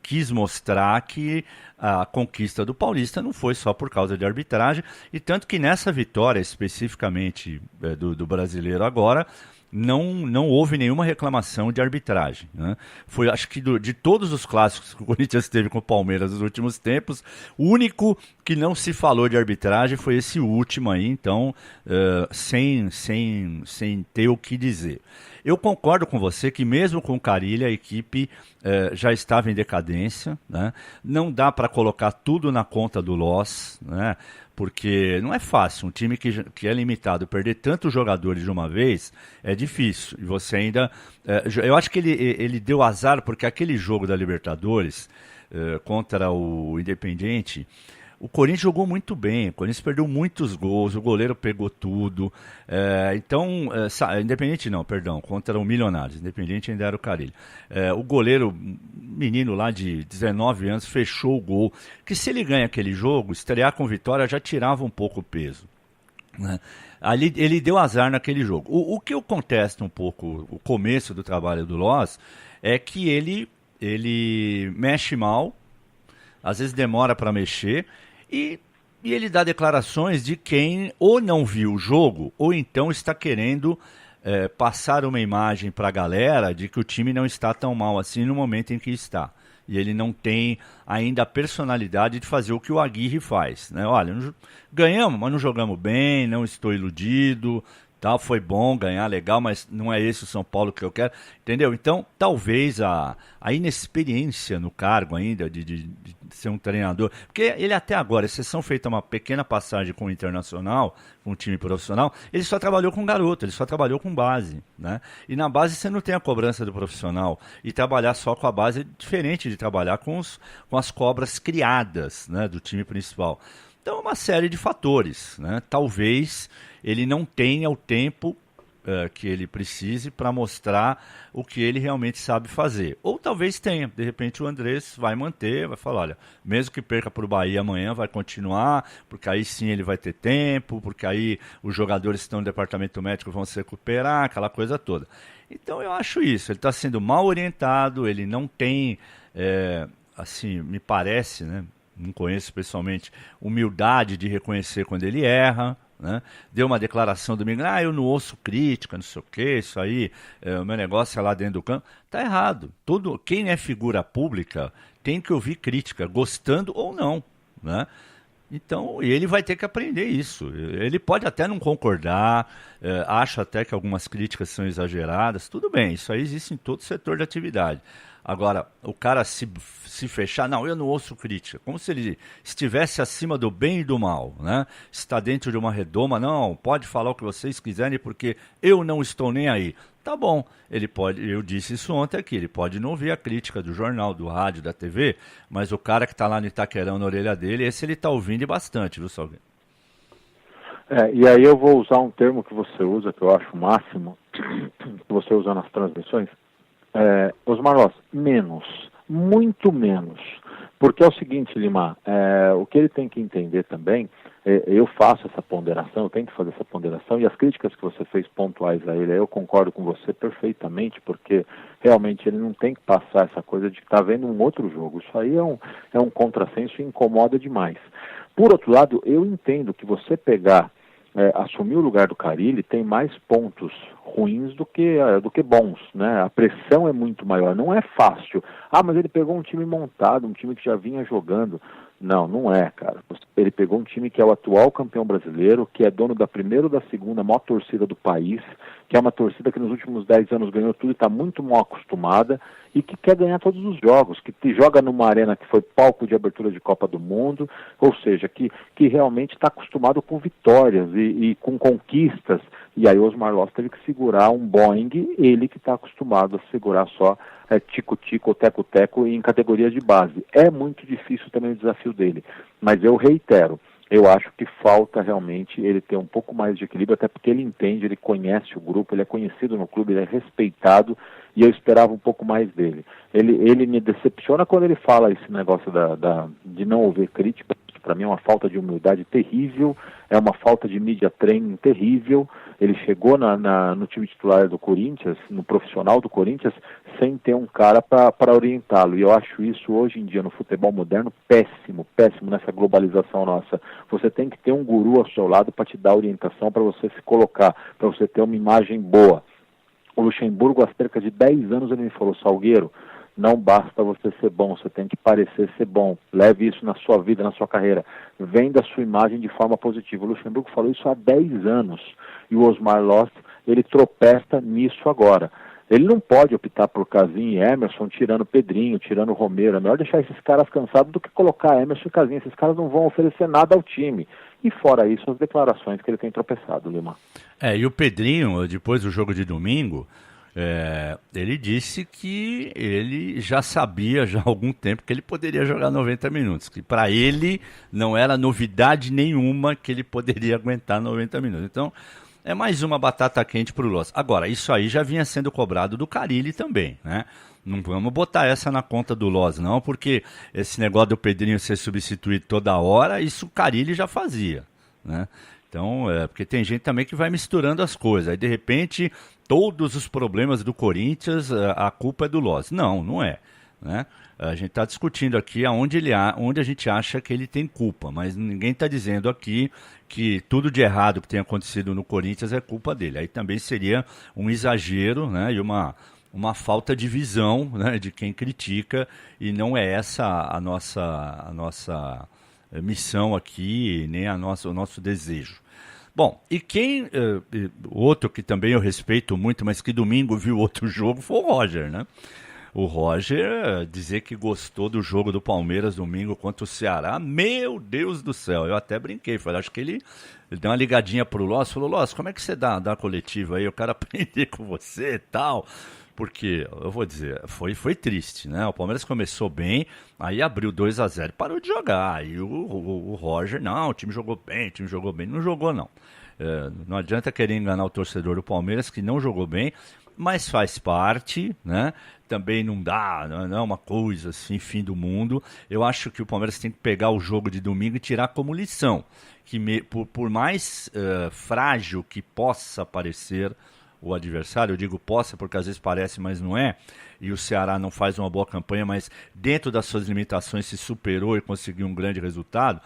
quis mostrar que a conquista do Paulista não foi só por causa de arbitragem, e tanto que nessa vitória, especificamente do brasileiro agora, não houve nenhuma reclamação de arbitragem, né? Foi, acho que de todos os clássicos que o Corinthians teve com o Palmeiras nos últimos tempos, o único que não se falou de arbitragem foi esse último aí, então, sem ter o que dizer. Eu concordo com você que mesmo com o Carille a equipe já estava em decadência, né? Não dá para colocar tudo na conta do Loss, né? Porque não é fácil, um time que é limitado, perder tantos jogadores de uma vez é difícil. E você ainda... eu acho que ele deu azar porque aquele jogo da Libertadores contra o Independiente, o Corinthians jogou muito bem, o Corinthians perdeu muitos gols, o goleiro pegou tudo. Independente não, perdão, contra o Milionários, Independente ainda era o Carille. O goleiro, menino lá de 19 anos, fechou o gol, que se ele ganha aquele jogo, estrear com vitória já tirava um pouco o peso, né? Ali, ele deu azar naquele jogo. O que eu contesto um pouco, o começo do trabalho do Loss, é que ele mexe mal, às vezes demora para mexer, e ele dá declarações de quem ou não viu o jogo, ou então está querendo passar uma imagem para a galera de que o time não está tão mal assim no momento em que está. E ele não tem ainda a personalidade de fazer o que o Aguirre faz, né? Olha, ganhamos, mas não jogamos bem, não estou iludido, tal, foi bom ganhar, legal, mas não é esse o São Paulo que eu quero, entendeu? Então, talvez a inexperiência no cargo ainda de ser um treinador, porque ele até agora, exceção feita uma pequena passagem com o Internacional, com o time profissional, ele só trabalhou com garoto, ele só trabalhou com base, né? E na base você não tem a cobrança do profissional, e trabalhar só com a base é diferente de trabalhar com as cobras criadas, né, do time principal. Então, uma série de fatores, né? Talvez ele não tenha o tempo que ele precise para mostrar o que ele realmente sabe fazer. Ou talvez tenha. De repente o Andrés vai manter, vai falar, olha, mesmo que perca para o Bahia amanhã, vai continuar, porque aí sim ele vai ter tempo, porque aí os jogadores que estão no departamento médico vão se recuperar, aquela coisa toda. Então eu acho isso. Ele está sendo mal orientado, ele não tem, assim, me parece, né? Não conheço pessoalmente, humildade de reconhecer quando ele erra, né? Deu uma declaração domingo, eu não ouço crítica, não sei o que, isso aí, o meu negócio é lá dentro do campo. Tá errado. Quem é figura pública tem que ouvir crítica, gostando ou não, né? Então, ele vai ter que aprender isso. Ele pode até não concordar, acha até que algumas críticas são exageradas, tudo bem, isso aí existe em todo setor de atividade. Agora, o cara se fechar, não, eu não ouço crítica, como se ele estivesse acima do bem e do mal, né? Está dentro de uma redoma, não, pode falar o que vocês quiserem porque eu não estou nem aí. Tá bom, ele pode, eu disse isso ontem aqui, ele pode não ouvir a crítica do jornal, do rádio, da TV, mas o cara que está lá no Itaquerão na orelha dele, esse ele está ouvindo bastante, viu, Salgueiro? E aí eu vou usar um termo que você usa, que eu acho o máximo, que você usa nas transmissões, Osmar Loss, menos, muito menos, porque é o seguinte, Lima, o que ele tem que entender também, eu faço essa ponderação, eu tenho que fazer essa ponderação, e as críticas que você fez pontuais a ele, eu concordo com você perfeitamente, porque realmente ele não tem que passar essa coisa de que está vendo um outro jogo, isso aí é um contrassenso e incomoda demais. Por outro lado, eu entendo que você pegar, assumir o lugar do Carille tem mais pontos ruins do que bons, né? A pressão é muito maior, não é fácil. Mas ele pegou um time montado, um time que já vinha jogando. Não é, cara. Ele pegou um time que é o atual campeão brasileiro, que é dono da primeira ou da segunda maior torcida do país, que é uma torcida que nos últimos 10 anos ganhou tudo e está muito mal acostumada, e que quer ganhar todos os jogos, que joga numa arena que foi palco de abertura de Copa do Mundo, ou seja, que realmente está acostumado com vitórias e com conquistas. E aí o Osmar Loss teve que segurar um Boeing, ele que está acostumado a segurar só tico-tico ou teco-teco em categorias de base. É muito difícil também o desafio dele. Mas eu reitero, Eu acho que falta realmente ele ter um pouco mais de equilíbrio, até porque ele entende, ele conhece o grupo, ele é conhecido no clube, ele é respeitado, e eu esperava um pouco mais dele. Ele me decepciona quando ele fala esse negócio de não haver crítica. Para mim é uma falta de humildade terrível, é uma falta de media training terrível. Ele chegou no time titular do Corinthians, no profissional do Corinthians, sem ter um cara para orientá-lo. E eu acho isso hoje em dia no futebol moderno péssimo nessa globalização nossa. Você tem que ter um guru ao seu lado para te dar orientação, para você se colocar, para você ter uma imagem boa. O Luxemburgo, há cerca de 10 anos, ele me falou: Salgueiro, não basta você ser bom, você tem que parecer ser bom. Leve isso na sua vida, na sua carreira. Venda a sua imagem de forma positiva. O Luxemburgo falou isso há 10 anos. E o Osmar Loss, ele tropeça nisso agora. Ele não pode optar por Casim e Emerson, tirando Pedrinho, tirando Romero. É melhor deixar esses caras cansados do que colocar Emerson e Casim. Esses caras não vão oferecer nada ao time. E fora isso, as declarações que ele tem tropeçado, Lima. E o Pedrinho, depois do jogo de domingo, ele disse que ele já sabia já há algum tempo que ele poderia jogar 90 minutos, que para ele não era novidade nenhuma que ele poderia aguentar 90 minutos. Então, é mais uma batata quente para o Loss. Agora, isso aí já vinha sendo cobrado do Carille também, né? Não vamos botar essa na conta do Loss, não, porque esse negócio do Pedrinho ser substituído toda hora, isso o Carille já fazia, né? Então, porque tem gente também que vai misturando as coisas. Aí, de repente, todos os problemas do Corinthians, a culpa é do Loss. Não, não é, né? A gente está discutindo aqui onde a gente acha que ele tem culpa, mas ninguém está dizendo aqui que tudo de errado que tem acontecido no Corinthians é culpa dele. Aí também seria um exagero, né? E uma falta de visão, né, de quem critica, e não é essa a nossa missão aqui, nem o nosso desejo. Bom, e outro que também eu respeito muito, mas que domingo viu outro jogo, foi o Roger, né? O Roger dizer que gostou do jogo do Palmeiras domingo contra o Ceará, meu Deus do céu, eu até brinquei, falei, acho que ele deu uma ligadinha pro Loss, falou: Loss, como é que você dá a coletiva aí, eu quero aprender com você e tal. Porque, eu vou dizer, foi triste, né? O Palmeiras começou bem, aí abriu 2-0 e parou de jogar. Aí o Roger, não, o time jogou bem, não jogou não. Não adianta querer enganar o torcedor do Palmeiras, que não jogou bem, mas faz parte, né? Também não dá, não é uma coisa assim, fim do mundo. Eu acho que o Palmeiras tem que pegar o jogo de domingo e tirar como lição, que por mais frágil que possa parecer o adversário, eu digo possa porque às vezes parece, mas não é, e o Ceará não faz uma boa campanha, mas dentro das suas limitações se superou e conseguiu um grande resultado.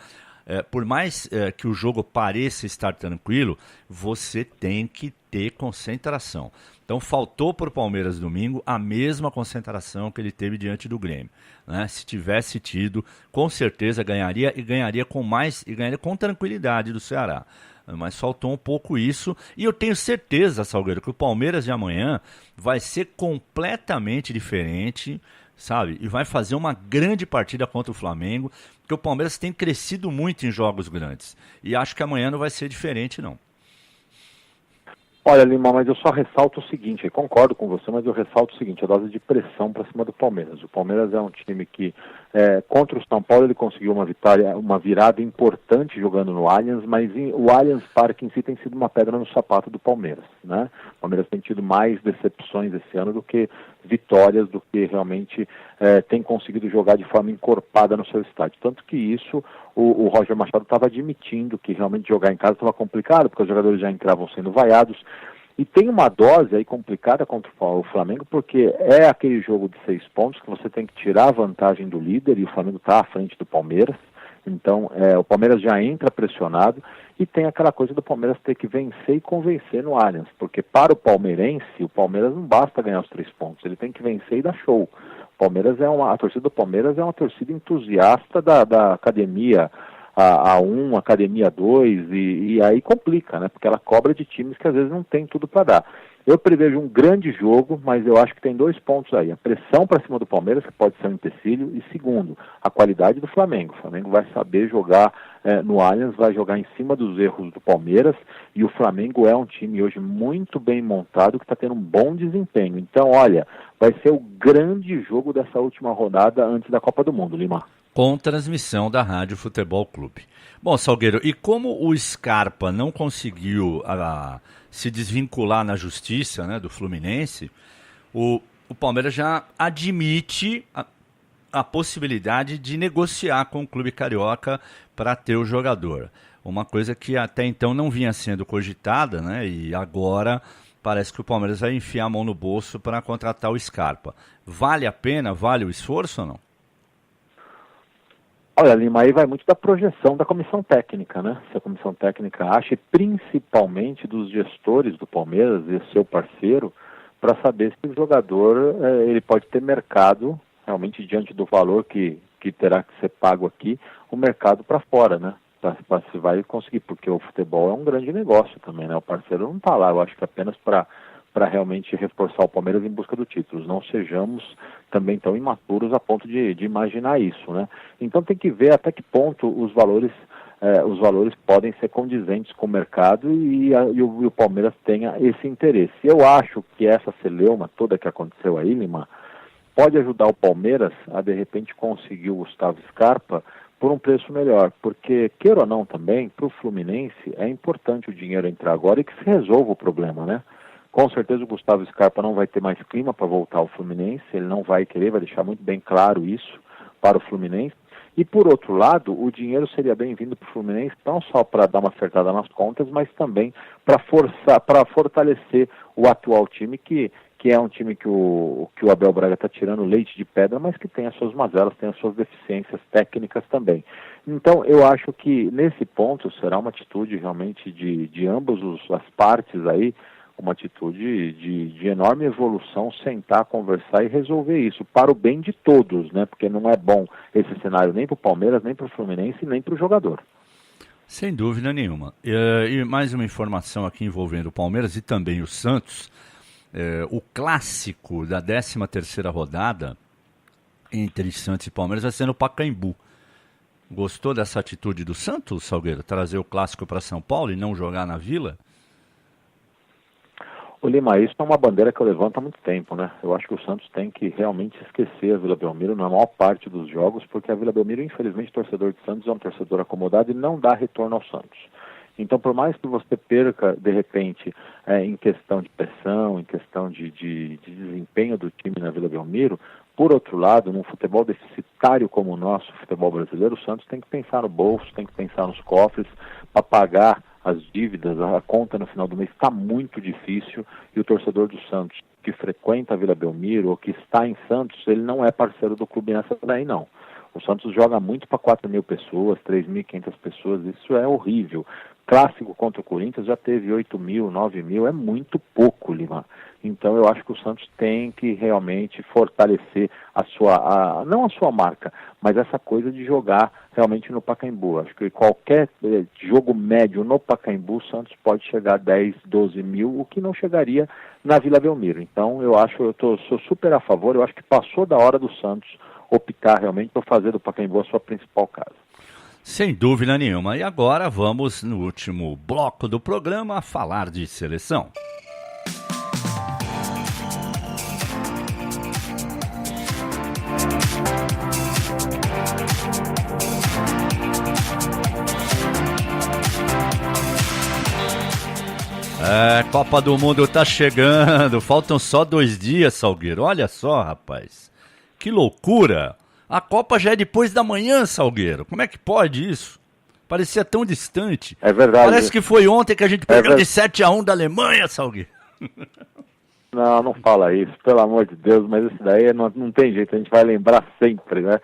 Por mais que o jogo pareça estar tranquilo, você tem que ter concentração. Então faltou para o Palmeiras domingo a mesma concentração que ele teve diante do Grêmio, né? Se tivesse tido, com certeza ganharia, e ganharia com tranquilidade do Ceará. Mas faltou um pouco isso, e eu tenho certeza, Salgueiro, que o Palmeiras de amanhã vai ser completamente diferente, sabe? E vai fazer uma grande partida contra o Flamengo, porque o Palmeiras tem crescido muito em jogos grandes, e acho que amanhã não vai ser diferente, não. Olha, Lima, mas eu só ressalto o seguinte, eu concordo com você, mas eu ressalto o seguinte, a dose de pressão para cima do Palmeiras. O Palmeiras é um time que, contra o São Paulo, ele conseguiu uma virada importante jogando no Allianz, mas o Allianz Parque em si tem sido uma pedra no sapato do Palmeiras, né? O Palmeiras tem tido mais decepções esse ano do que vitórias, do que realmente tem conseguido jogar de forma encorpada no seu estádio. Tanto que isso, o Roger Machado estava admitindo que realmente jogar em casa estava complicado, porque os jogadores já entravam sendo vaiados. E tem uma dose aí complicada contra o Flamengo, porque é aquele jogo de 6 pontos que você tem que tirar a vantagem do líder, e o Flamengo está à frente do Palmeiras. Então, o Palmeiras já entra pressionado, e tem aquela coisa do Palmeiras ter que vencer e convencer no Allianz, porque para o palmeirense, o Palmeiras não basta ganhar os 3 pontos, ele tem que vencer e dar show. A torcida do Palmeiras é uma torcida entusiasta da academia A1, academia 2, e aí complica, né? Porque ela cobra de times que às vezes não tem tudo para dar. Eu prevejo um grande jogo, mas eu acho que tem 2 pontos aí. A pressão para cima do Palmeiras, que pode ser um empecilho, e segundo, a qualidade do Flamengo. O Flamengo vai saber jogar no Allianz, vai jogar em cima dos erros do Palmeiras, e o Flamengo é um time hoje muito bem montado, que está tendo um bom desempenho. Então, olha, vai ser o grande jogo dessa última rodada antes da Copa do Mundo, Lima. com transmissão da Rádio Futebol Clube. Bom, Salgueiro, e como o Scarpa não conseguiu se desvincular na justiça, né, do Fluminense, o Palmeiras já admite a possibilidade de negociar com o clube carioca para ter o jogador. Uma coisa que até então não vinha sendo cogitada, né, e agora parece que o Palmeiras vai enfiar a mão no bolso para contratar o Scarpa. Vale a pena? Vale o esforço ou não? Olha, Lima, aí vai muito da projeção da comissão técnica, né? Se a comissão técnica acha, e principalmente dos gestores do Palmeiras e seu parceiro, para saber se o jogador ele pode ter mercado, realmente diante do valor que terá que ser pago aqui, o mercado para fora, né? Se vai conseguir, porque o futebol é um grande negócio também, né? O parceiro não está lá, eu acho que apenas para realmente reforçar o Palmeiras em busca do título. Não sejamos também tão imaturos a ponto de imaginar isso, né? Então tem que ver até que ponto os valores podem ser condizentes com o mercado e o Palmeiras tenha esse interesse. Eu acho que essa celeuma toda que aconteceu aí, Lima, pode ajudar o Palmeiras a de repente conseguir o Gustavo Scarpa por um preço melhor, porque, queira ou não também, para o Fluminense é importante o dinheiro entrar agora e que se resolva o problema, né? Com certeza o Gustavo Scarpa não vai ter mais clima para voltar ao Fluminense, ele não vai querer, vai deixar muito bem claro isso para o Fluminense. E por outro lado, o dinheiro seria bem-vindo para o Fluminense, não só para dar uma acertada nas contas, mas também para fortalecer o atual time, que é um time que o Abel Braga está tirando leite de pedra, mas que tem as suas mazelas, tem as suas deficiências técnicas também. Então, eu acho que nesse ponto será uma atitude realmente de ambas as partes aí, uma atitude de enorme evolução, sentar, conversar e resolver isso, para o bem de todos, né? Porque não é bom esse cenário nem para o Palmeiras, nem para o Fluminense, nem para o jogador. Sem dúvida nenhuma. E mais uma informação aqui envolvendo o Palmeiras e também o Santos. O clássico da 13ª rodada entre Santos e Palmeiras vai ser no Pacaembu. Gostou dessa atitude do Santos, Salgueiro? Trazer o clássico para São Paulo e não jogar na Vila? Ô Lima, isso é uma bandeira que eu levanto há muito tempo, né? Eu acho que o Santos tem que realmente esquecer a Vila Belmiro na maior parte dos jogos, porque a Vila Belmiro, infelizmente, torcedor de Santos é um torcedor acomodado e não dá retorno ao Santos. Então, por mais que você perca, de repente, em questão de pressão, em questão de desempenho do time na Vila Belmiro, por outro lado, num futebol deficitário como o nosso futebol brasileiro, o Santos tem que pensar no bolso, tem que pensar nos cofres para pagar as dívidas, a conta no final do mês está muito difícil e o torcedor do Santos que frequenta a Vila Belmiro ou que está em Santos, ele não é parceiro do clube nessa daí não. O Santos joga muito para 4.000 pessoas, 3.500 pessoas, isso é horrível. Clássico contra o Corinthians já teve 8.000, 9.000, é muito pouco, Lima. Então eu acho que o Santos tem que realmente fortalecer não a sua marca, mas essa coisa de jogar realmente no Pacaembu. Acho que qualquer jogo médio no Pacaembu, o Santos pode chegar a 10, 12 mil, o que não chegaria na Vila Belmiro. Então sou super a favor, eu acho que passou da hora do Santos optar realmente por fazer do Pacaembu a sua principal casa. Sem dúvida nenhuma. E agora vamos, no último bloco do programa, falar de seleção. Copa do Mundo tá chegando, faltam só 2 dias, Salgueiro. Olha só, rapaz, que loucura! A Copa já é depois da manhã, Salgueiro. Como é que pode isso? Parecia tão distante. É verdade. Parece que foi ontem que a gente perdeu de 7-1 da Alemanha, Salgueiro. Não fala isso, pelo amor de Deus, mas isso daí não tem jeito, a gente vai lembrar sempre, né?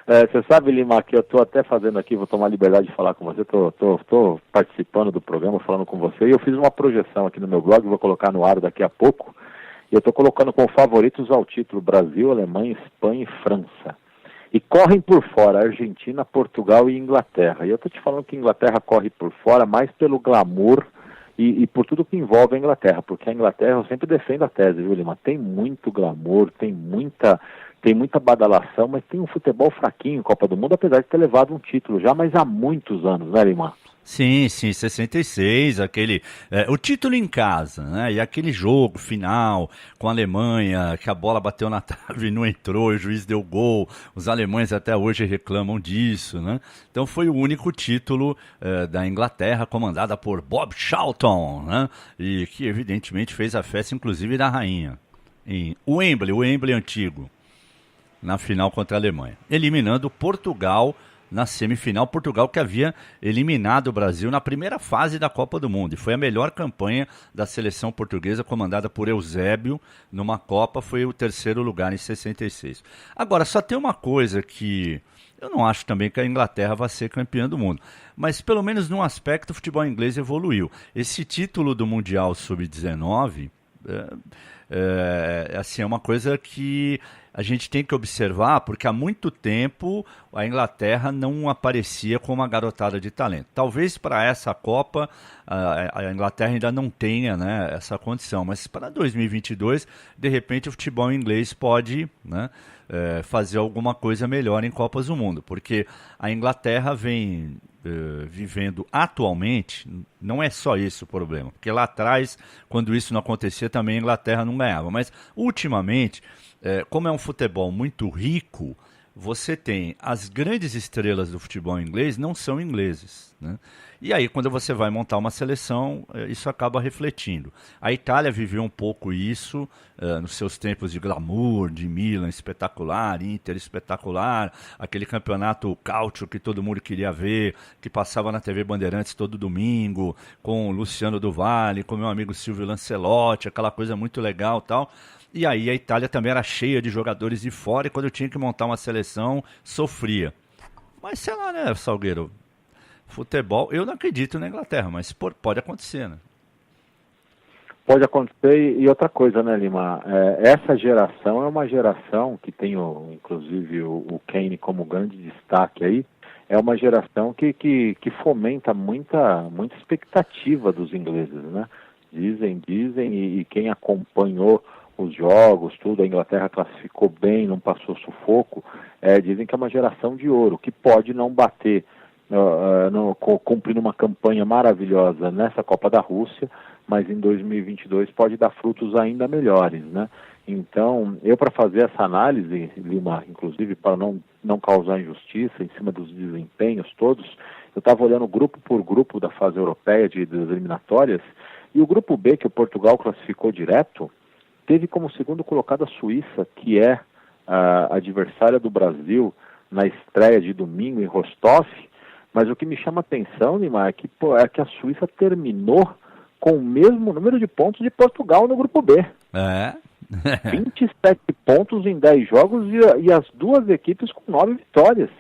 Você sabe, Lima, que eu estou até fazendo aqui, vou tomar liberdade de falar com você, estou participando do programa, falando com você, e eu fiz uma projeção aqui no meu blog, vou colocar no ar daqui a pouco, e eu estou colocando como favoritos ao título Brasil, Alemanha, Espanha e França. E correm por fora Argentina, Portugal e Inglaterra. E eu estou te falando que a Inglaterra corre por fora mais pelo glamour e por tudo que envolve a Inglaterra, porque a Inglaterra, eu sempre defendo a tese, viu, Lima? Tem muito glamour, tem muita badalação, mas tem um futebol fraquinho em Copa do Mundo, apesar de ter levado um título já, mas há muitos anos, né, Lima? Sim, sim, 66, o título em casa, né? E aquele jogo final com a Alemanha, que a bola bateu na trave e não entrou, o juiz deu gol. Os alemães até hoje reclamam disso, né? Então foi o único título da Inglaterra comandada por Bob Charlton, né? E que evidentemente fez a festa, inclusive da rainha, em Wembley antigo, na final contra a Alemanha, eliminando Portugal na semifinal. Portugal que havia eliminado o Brasil na primeira fase da Copa do Mundo, e foi a melhor campanha da seleção portuguesa, comandada por Eusébio, numa Copa, foi o terceiro lugar em 66. Agora, só tem uma coisa que eu não acho também que a Inglaterra vai ser campeã do mundo, mas pelo menos num aspecto o futebol inglês evoluiu. Esse título do Mundial Sub-19 assim, é uma coisa que a gente tem que observar, porque há muito tempo a Inglaterra não aparecia como uma garotada de talento. Talvez para essa Copa a Inglaterra ainda não tenha, né, essa condição, mas para 2022, de repente o futebol inglês pode, né, fazer alguma coisa melhor em Copas do Mundo, porque a Inglaterra vem vivendo atualmente, não é só isso o problema, porque lá atrás, quando isso não acontecia, também a Inglaterra não ganhava, mas ultimamente, como é um futebol muito rico, você tem as grandes estrelas do futebol inglês não são ingleses, né? E aí quando você vai montar uma seleção, isso acaba refletindo. A Itália viveu um pouco isso nos seus tempos de glamour, de Milan espetacular, Inter espetacular, aquele campeonato Calcio que todo mundo queria ver, que passava na TV Bandeirantes todo domingo, com o Luciano do Valle, com meu amigo Silvio Lancelotti, aquela coisa muito legal e tal. E aí a Itália também era cheia de jogadores de fora, e quando eu tinha que montar uma seleção, sofria. Mas sei lá, né, Salgueiro? Futebol, eu não acredito na Inglaterra, mas pode acontecer, né? Pode acontecer, e outra coisa, né, Lima? Essa geração é uma geração que tem, inclusive, o Kane como grande destaque aí, é uma geração que fomenta muita expectativa dos ingleses, né? Dizem, e quem acompanhou os jogos, tudo, a Inglaterra classificou bem, não passou sufoco, dizem que é uma geração de ouro, que pode não bater, cumprindo uma campanha maravilhosa nessa Copa da Rússia, mas em 2022 pode dar frutos ainda melhores, né? Então, eu, para fazer essa análise, Lima, inclusive para não causar injustiça em cima dos desempenhos todos, eu estava olhando grupo por grupo da fase europeia das eliminatórias, e o grupo B, que o Portugal classificou direto, teve como segundo colocado a Suíça, que é a adversária do Brasil na estreia de domingo em Rostov. Mas o que me chama a atenção, Lima, é que a Suíça terminou com o mesmo número de pontos de Portugal no grupo B. 27 pontos em 10 jogos e as duas equipes com 9 vitórias.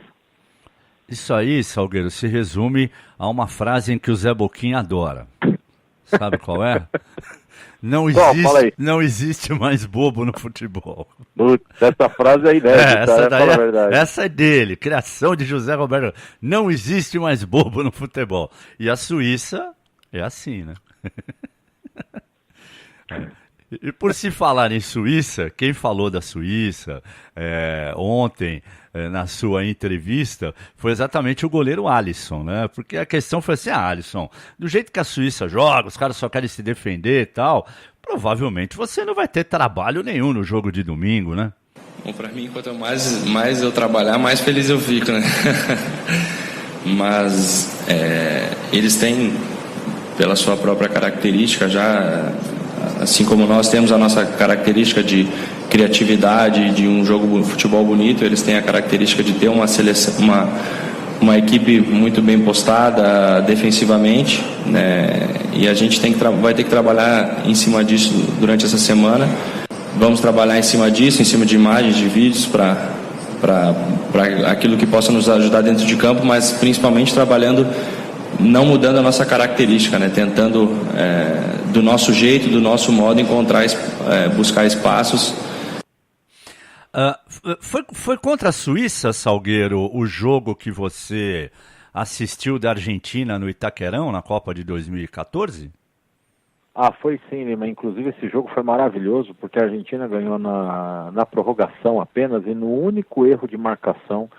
Isso aí, Salgueiro, se resume a uma frase em que o Zé Boquinha adora. Sabe qual é? Não existe mais bobo no futebol. Essa frase é inédita, essa é dele, criação de José Roberto. Não existe mais bobo no futebol. E a Suíça é assim, né? E por se falar em Suíça, quem falou da Suíça ontem, na sua entrevista, foi exatamente o goleiro Alisson, né? Porque a questão foi assim, Alisson, do jeito que a Suíça joga, os caras só querem se defender e tal, provavelmente você não vai ter trabalho nenhum no jogo de domingo, né? Bom, pra mim, quanto mais eu trabalhar, mais feliz eu fico, né? Mas eles têm, pela sua própria característica, já... Assim como nós temos a nossa característica de criatividade, de um jogo de futebol bonito, eles têm a característica de ter uma seleção, uma equipe muito bem postada defensivamente, né? E a gente vai ter que trabalhar em cima disso durante essa semana. Vamos trabalhar em cima disso, em cima de imagens, de vídeos, para aquilo que possa nos ajudar dentro de campo, mas principalmente trabalhando, não mudando a nossa característica, né? Tentando do nosso jeito, do nosso modo, buscar espaços. Foi contra a Suíça, Salgueiro, o jogo que você assistiu da Argentina no Itaquerão, na Copa de 2014? Foi sim, Lima. Inclusive esse jogo foi maravilhoso, porque a Argentina ganhou na prorrogação apenas, e no único erro de marcação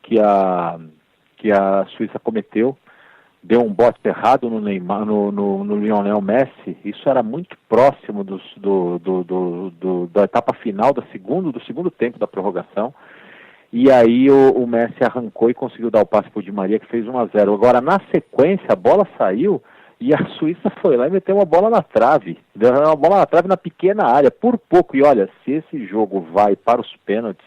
que a Suíça cometeu. deu um bote errado no Neymar, no Lionel Messi, isso era muito próximo da etapa final do segundo tempo da prorrogação, e aí o Messi arrancou e conseguiu dar o passe para o Di Maria, que fez 1-0. Agora, na sequência, a bola saiu e a Suíça foi lá e meteu uma bola na trave, deu uma bola na trave na pequena área, por pouco. E olha, se esse jogo vai para os pênaltis,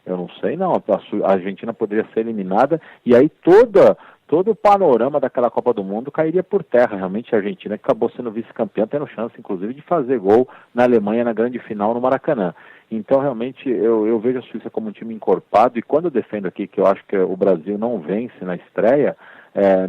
eu não sei não, a Argentina poderia ser eliminada, e aí todo o panorama daquela Copa do Mundo cairia por terra. Realmente a Argentina acabou sendo vice-campeã, tendo chance, inclusive, de fazer gol na Alemanha na grande final no Maracanã. Então, realmente, eu vejo a Suíça como um time encorpado, e quando eu defendo aqui que eu acho que o Brasil não vence na estreia,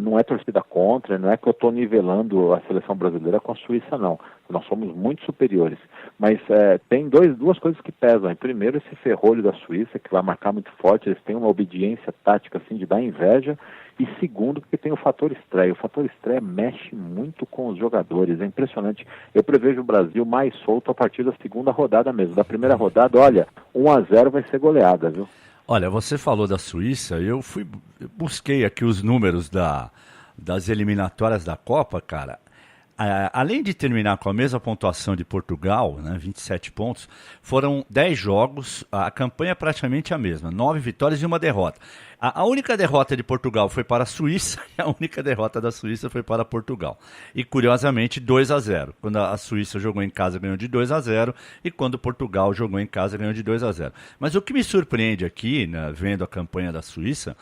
não é torcida contra, não é que eu estou nivelando a seleção brasileira com a Suíça, não. Nós somos muito superiores. Mas tem duas coisas que pesam. Primeiro, esse ferrolho da Suíça, que vai marcar muito forte, eles têm uma obediência tática assim, de dar inveja. E segundo, porque tem o fator estreia. O fator estreia mexe muito com os jogadores, é impressionante. Eu prevejo o Brasil mais solto a partir da segunda rodada mesmo. Da primeira rodada, olha, 1-0 vai ser goleada, viu? Olha, você falou da Suíça, eu busquei aqui os números das eliminatórias da Copa, cara. Além de terminar com a mesma pontuação de Portugal, né, 27 pontos, foram 10 jogos, a campanha é praticamente a mesma, 9 vitórias e 1 derrota. A única derrota de Portugal foi para a Suíça e a única derrota da Suíça foi para Portugal. E, curiosamente, 2-0. Quando a Suíça jogou em casa, ganhou de 2-0, e quando Portugal jogou em casa, ganhou de 2-0. Mas o que me surpreende aqui, né, vendo a campanha da Suíça,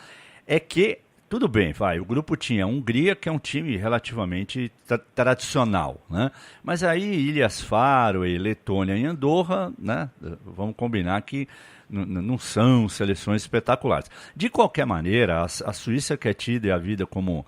é que tudo bem, o grupo tinha a Hungria, que é um time relativamente tradicional, né? Mas aí Ilhas Faroe, Letônia e Andorra, né? Vamos combinar que não são seleções espetaculares. De qualquer maneira, a Suíça, que é tida e a vida como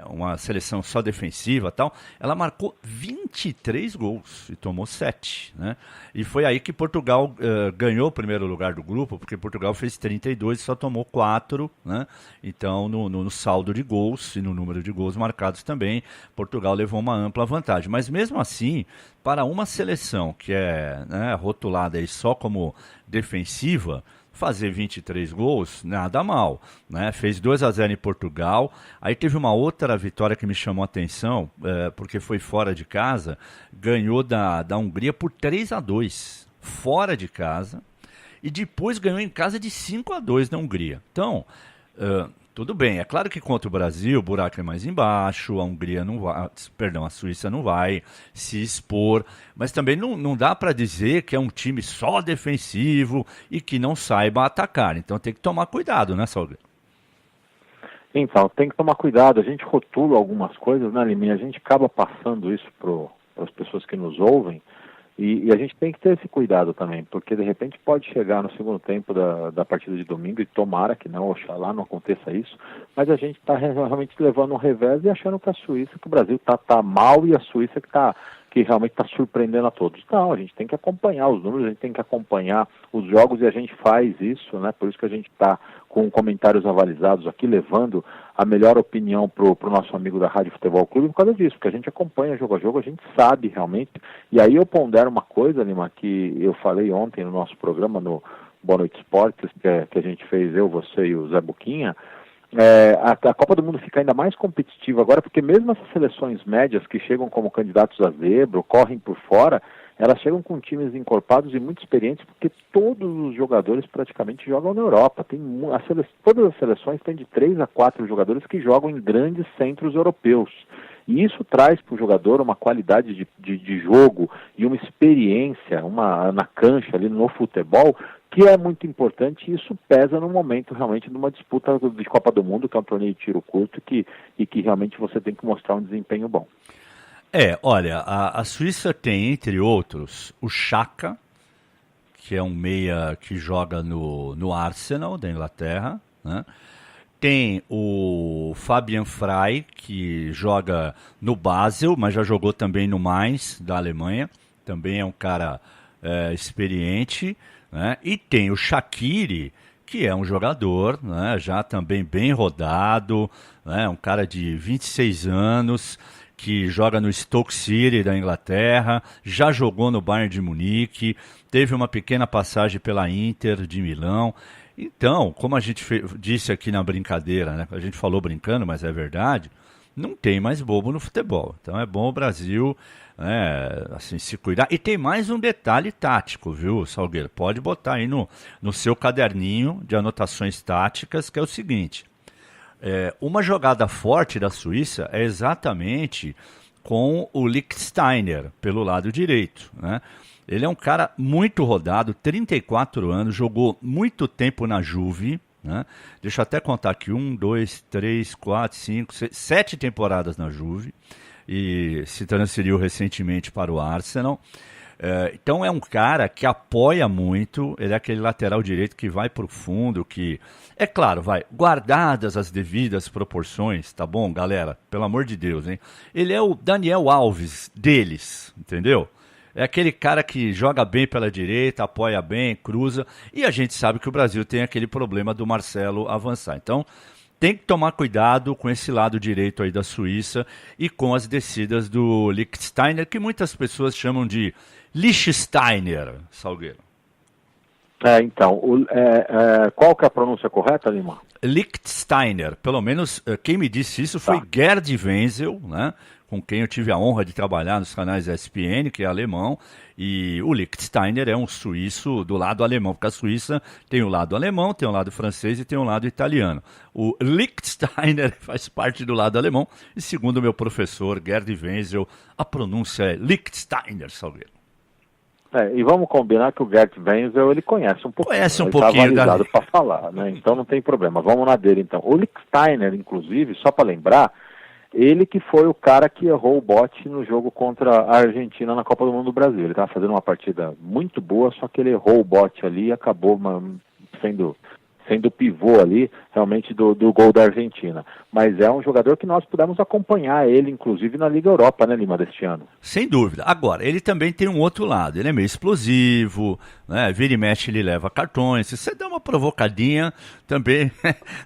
uma seleção só defensiva e tal, ela marcou 23 gols e tomou 7, né? E foi aí que Portugal ganhou o primeiro lugar do grupo, porque Portugal fez 32 e só tomou 4, né? Então, no saldo de gols e no número de gols marcados também, Portugal levou uma ampla vantagem. Mas mesmo assim, para uma seleção que é, né, rotulada aí só como defensiva, fazer 23 gols, nada mal, né? Fez 2-0 em Portugal, aí teve uma outra vitória que me chamou a atenção, porque foi fora de casa, ganhou da Hungria por 3-2, fora de casa, e depois ganhou em casa de 5-2 na Hungria. Então, tudo bem, é claro que contra o Brasil o buraco é mais embaixo, a Hungria não vai, a Suíça não vai se expor, mas também não dá para dizer que é um time só defensivo e que não saiba atacar, então tem que tomar cuidado, né, Salgueiro? Então, tem que tomar cuidado, a gente rotula algumas coisas, né, Liminha? A gente acaba passando isso para as pessoas que nos ouvem, e a gente tem que ter esse cuidado também, porque de repente pode chegar no segundo tempo da partida de domingo, e tomara que não, oxalá não aconteça isso, mas a gente está realmente levando um revés e achando que a Suíça, que o Brasil tá mal, e a Suíça que realmente está surpreendendo a todos. Não, a gente tem que acompanhar os números, a gente tem que acompanhar os jogos, e a gente faz isso, né? Por isso que a gente está com comentários avalizados aqui, levando a melhor opinião pro nosso amigo da Rádio Futebol Clube, por causa disso, porque a gente acompanha jogo a jogo, a gente sabe realmente. E aí eu pondero uma coisa, Lima, que eu falei ontem no nosso programa, no Boa Noite Esportes, que a gente fez, eu, você e o Zé Buquinha. A Copa do Mundo fica ainda mais competitiva agora, porque mesmo essas seleções médias que chegam como candidatos a zebra, ou correm por fora, elas chegam com times encorpados e muito experientes, porque todos os jogadores praticamente jogam na Europa. Todas as seleções têm de 3 a 4 jogadores que jogam em grandes centros europeus. E isso traz para o jogador uma qualidade de jogo e uma experiência na cancha, ali no futebol, que é muito importante, e isso pesa no momento realmente de uma disputa de Copa do Mundo, que é um torneio de tiro curto, e que realmente você tem que mostrar um desempenho bom. Olha, a Suíça tem, entre outros, o Xhaka, que é um meia que joga no Arsenal da Inglaterra, né? Tem o Fabian Frey, que joga no Basel, mas já jogou também no Mainz, da Alemanha. Também é um cara experiente, né? E tem o Shaqiri, que é um jogador, né, já também bem rodado, né, um cara de 26 anos, que joga no Stoke City da Inglaterra, já jogou no Bayern de Munique, teve uma pequena passagem pela Inter de Milão. Então, como a gente disse aqui na brincadeira, né, a gente falou brincando, mas é verdade, não tem mais bobo no futebol. Então é bom o Brasil assim, se cuidar. E tem mais um detalhe tático, viu, Salgueiro? Pode botar aí no seu caderninho de anotações táticas, que é o seguinte. Uma jogada forte da Suíça é exatamente com o Lichtsteiner pelo lado direito, né? Ele é um cara muito rodado, 34 anos, jogou muito tempo na Juve, né? Deixa eu até contar aqui, 1, 2, 3, 4, 5, 6, 7 temporadas na Juve e se transferiu recentemente para o Arsenal. Então é um cara que apoia muito, ele é aquele lateral direito que vai para o fundo, que, é claro, guardadas as devidas proporções, tá bom, galera? Pelo amor de Deus, hein? Ele é o Daniel Alves deles, entendeu? É aquele cara que joga bem pela direita, apoia bem, cruza, e a gente sabe que o Brasil tem aquele problema do Marcelo avançar. Então, tem que tomar cuidado com esse lado direito aí da Suíça e com as descidas do Lichtsteiner, que muitas pessoas chamam de Lichtsteiner, Salgueiro. Então, qual que é a pronúncia correta, Lima? Lichtsteiner, pelo menos quem me disse isso foi Gerd Wenzel, né? Com quem eu tive a honra de trabalhar nos canais ESPN, que é alemão, e o Lichtsteiner é um suíço do lado alemão, porque a Suíça tem o lado alemão, tem o lado francês e tem o lado italiano. O Lichtsteiner faz parte do lado alemão, e segundo o meu professor Gerd Wenzel, a pronúncia é Lichtsteiner, Salgueiro. E vamos combinar que o Gerd Wenzel, ele conhece um pouquinho. Conhece um ele pouquinho. Ele está avalizado para falar, né? Então não tem problema. Vamos na dele, então. O Lichtsteiner, inclusive, só para lembrar, ele que foi o cara que errou o bote no jogo contra a Argentina na Copa do Mundo do Brasil. Ele estava fazendo uma partida muito boa, só que ele errou o bote ali e acabou sendo pivô ali, realmente, do gol da Argentina. Mas é um jogador que nós pudemos acompanhar ele, inclusive, na Liga Europa, né, Lima, deste ano. Sem dúvida. Agora, ele também tem um outro lado. Ele é meio explosivo, né? Vira e mexe, ele leva cartões. Se você der uma provocadinha, também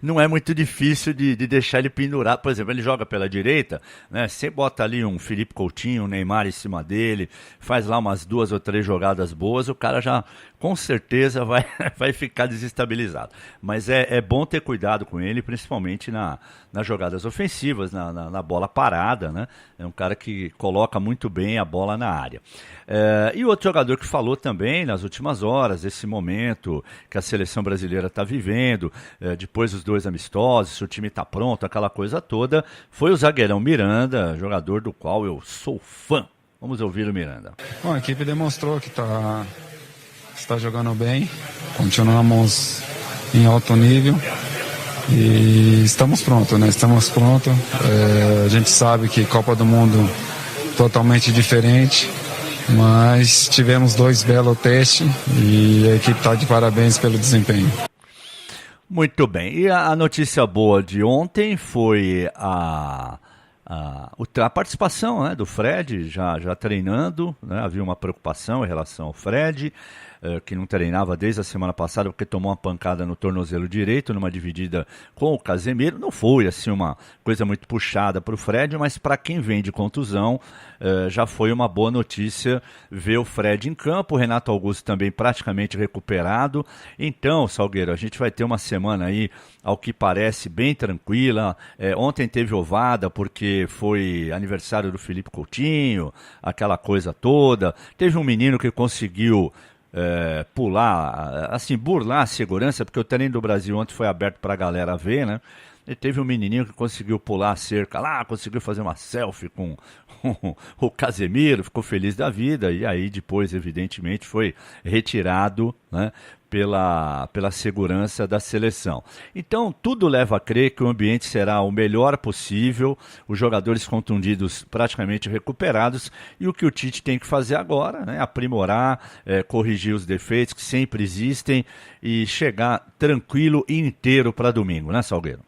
não é muito difícil de deixar ele pendurar. Por exemplo, ele joga pela direita, né? Você bota ali um Felipe Coutinho, um Neymar em cima dele, faz lá umas 2 ou 3 jogadas boas, o cara já, com certeza, vai ficar desestabilizado. Mas é bom ter cuidado com ele, principalmente nas jogadas ofensivas, na bola parada, né? É um cara que coloca muito bem a bola na área. E outro jogador que falou também nas últimas horas, esse momento que a seleção brasileira está vivendo, depois dos 2 amistosos, se o time está pronto, aquela coisa toda, foi o zagueirão Miranda, jogador do qual eu sou fã. Vamos ouvir o Miranda. Bom, a equipe demonstrou que está jogando bem, continuamos em alto nível e estamos prontos, né? Estamos prontos. A gente sabe que Copa do Mundo totalmente diferente, mas tivemos 2 belos testes e a equipe está de parabéns pelo desempenho. Muito bem. E a notícia boa de ontem foi a participação, né, do Fred já treinando, né? Havia uma preocupação em relação ao Fred, que não treinava desde a semana passada porque tomou uma pancada no tornozelo direito numa dividida com o Casemiro. Não foi assim uma coisa muito puxada para o Fred, mas para quem vem de contusão já foi uma boa notícia ver o Fred em campo. O Renato Augusto também praticamente recuperado. Então, Salgueiro, a gente vai ter uma semana aí, ao que parece, bem tranquila. Ontem teve ovada porque foi aniversário do Felipe Coutinho, aquela coisa toda. Teve um menino que conseguiu pular, assim, burlar a segurança, porque o treino do Brasil ontem foi aberto para a galera ver, né? E teve um menininho que conseguiu pular a cerca lá, conseguiu fazer uma selfie com o Casemiro, ficou feliz da vida, e aí depois, evidentemente, foi retirado, né, pela segurança da seleção. Então, tudo leva a crer que o ambiente será o melhor possível, os jogadores contundidos praticamente recuperados, e o que o Tite tem que fazer agora, né, aprimorar, corrigir os defeitos que sempre existem e chegar tranquilo e inteiro para domingo, né, Salgueiro?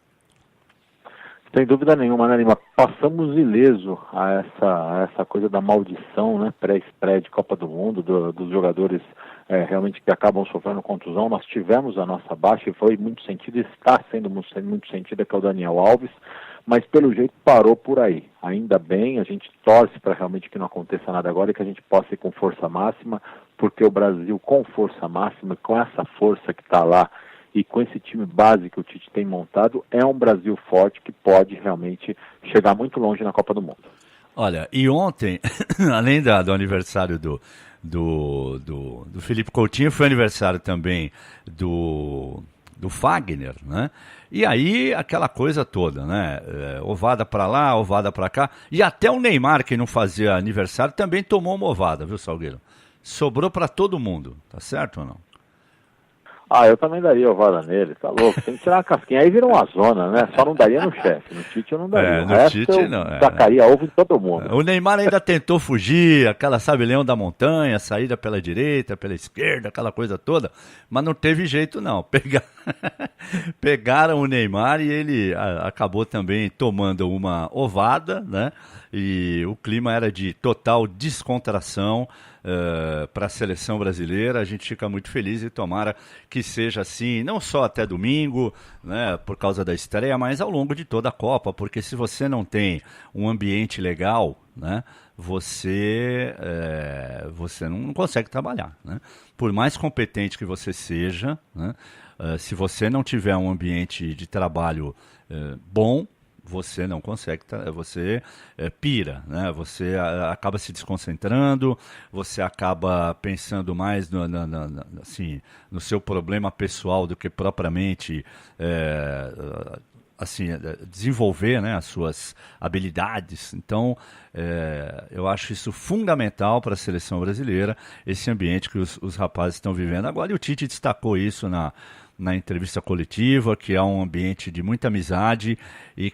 Sem dúvida nenhuma, né, Lima? Passamos ileso a essa coisa da maldição, né, pré de Copa do Mundo, dos jogadores realmente que acabam sofrendo contusão. Nós tivemos a nossa baixa e foi muito sentido, está sendo muito sentido, que é o Daniel Alves, mas pelo jeito parou por aí. Ainda bem, a gente torce para realmente que não aconteça nada agora e que a gente possa ir com força máxima, porque o Brasil com força máxima, com essa força que está lá e com esse time base que o Tite tem montado, é um Brasil forte que pode realmente chegar muito longe na Copa do Mundo. Olha, e ontem, além do aniversário do Felipe Coutinho, foi aniversário também do Fagner, né? E aí, aquela coisa toda, né? Ovada pra lá, ovada pra cá. E até o Neymar, que não fazia aniversário, também tomou uma ovada, viu, Salgueiro? Sobrou pra todo mundo, tá certo ou não? Eu também daria ovada nele, tá louco. Tem que tirar a casquinha. Aí vira uma zona, né? Só não daria no chefe. No Tite eu não daria. No Tite eu não. Tacaria ovo em todo mundo. O Neymar ainda tentou fugir, aquela, sabe, leão da montanha, saída pela direita, pela esquerda, aquela coisa toda. Mas não teve jeito, não. Pegaram o Neymar e ele acabou também tomando uma ovada, né? E o clima era de total descontração para a seleção brasileira. A gente fica muito feliz e tomara que seja assim, não só até domingo, né, por causa da estreia, mas ao longo de toda a Copa, porque se você não tem um ambiente legal, né, você não consegue trabalhar, né? Por mais competente que você seja, né, se você não tiver um ambiente de trabalho bom, você não consegue, você pira, né? Você acaba se desconcentrando, você acaba pensando mais assim, no seu problema pessoal do que propriamente assim, desenvolver, né, as suas habilidades. Então, eu acho isso fundamental para a seleção brasileira, esse ambiente que os rapazes estão vivendo agora. E o Tite destacou isso na entrevista coletiva, que é um ambiente de muita amizade e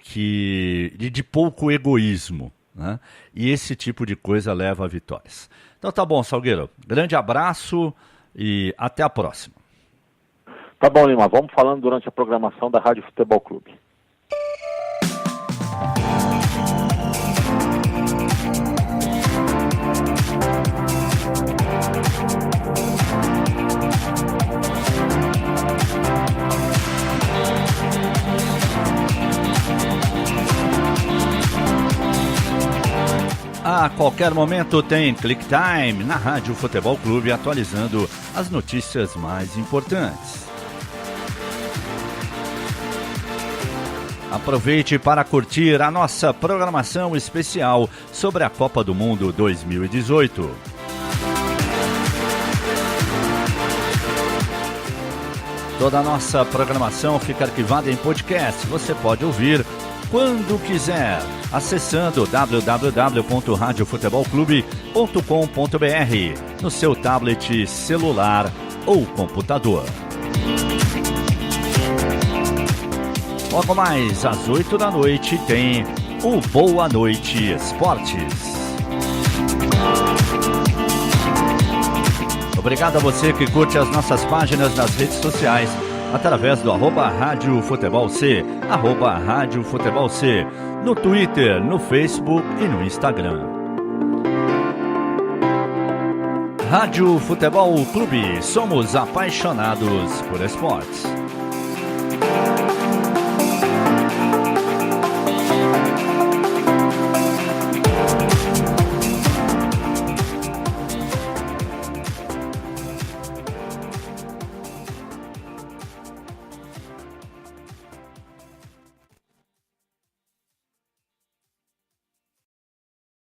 de pouco egoísmo, né? E esse tipo de coisa leva a vitórias. Então tá bom, Salgueiro. Grande abraço e até a próxima. Tá bom, Lima. Vamos falando durante a programação da Rádio Futebol Clube. A qualquer momento tem Click Time na Rádio Futebol Clube, atualizando as notícias mais importantes. Aproveite para curtir a nossa programação especial sobre a Copa do Mundo 2018. Toda a nossa programação fica arquivada em podcast. Você pode ouvir quando quiser, acessando www.radiofutebolclube.com.br no seu tablet, celular ou computador. Logo mais às 8 da noite tem o Boa Noite Esportes. Obrigado a você que curte as nossas páginas nas redes sociais, através do @Rádio Futebol C, @Rádio Futebol C, no Twitter, no Facebook e no Instagram. Rádio Futebol Clube, somos apaixonados por esportes.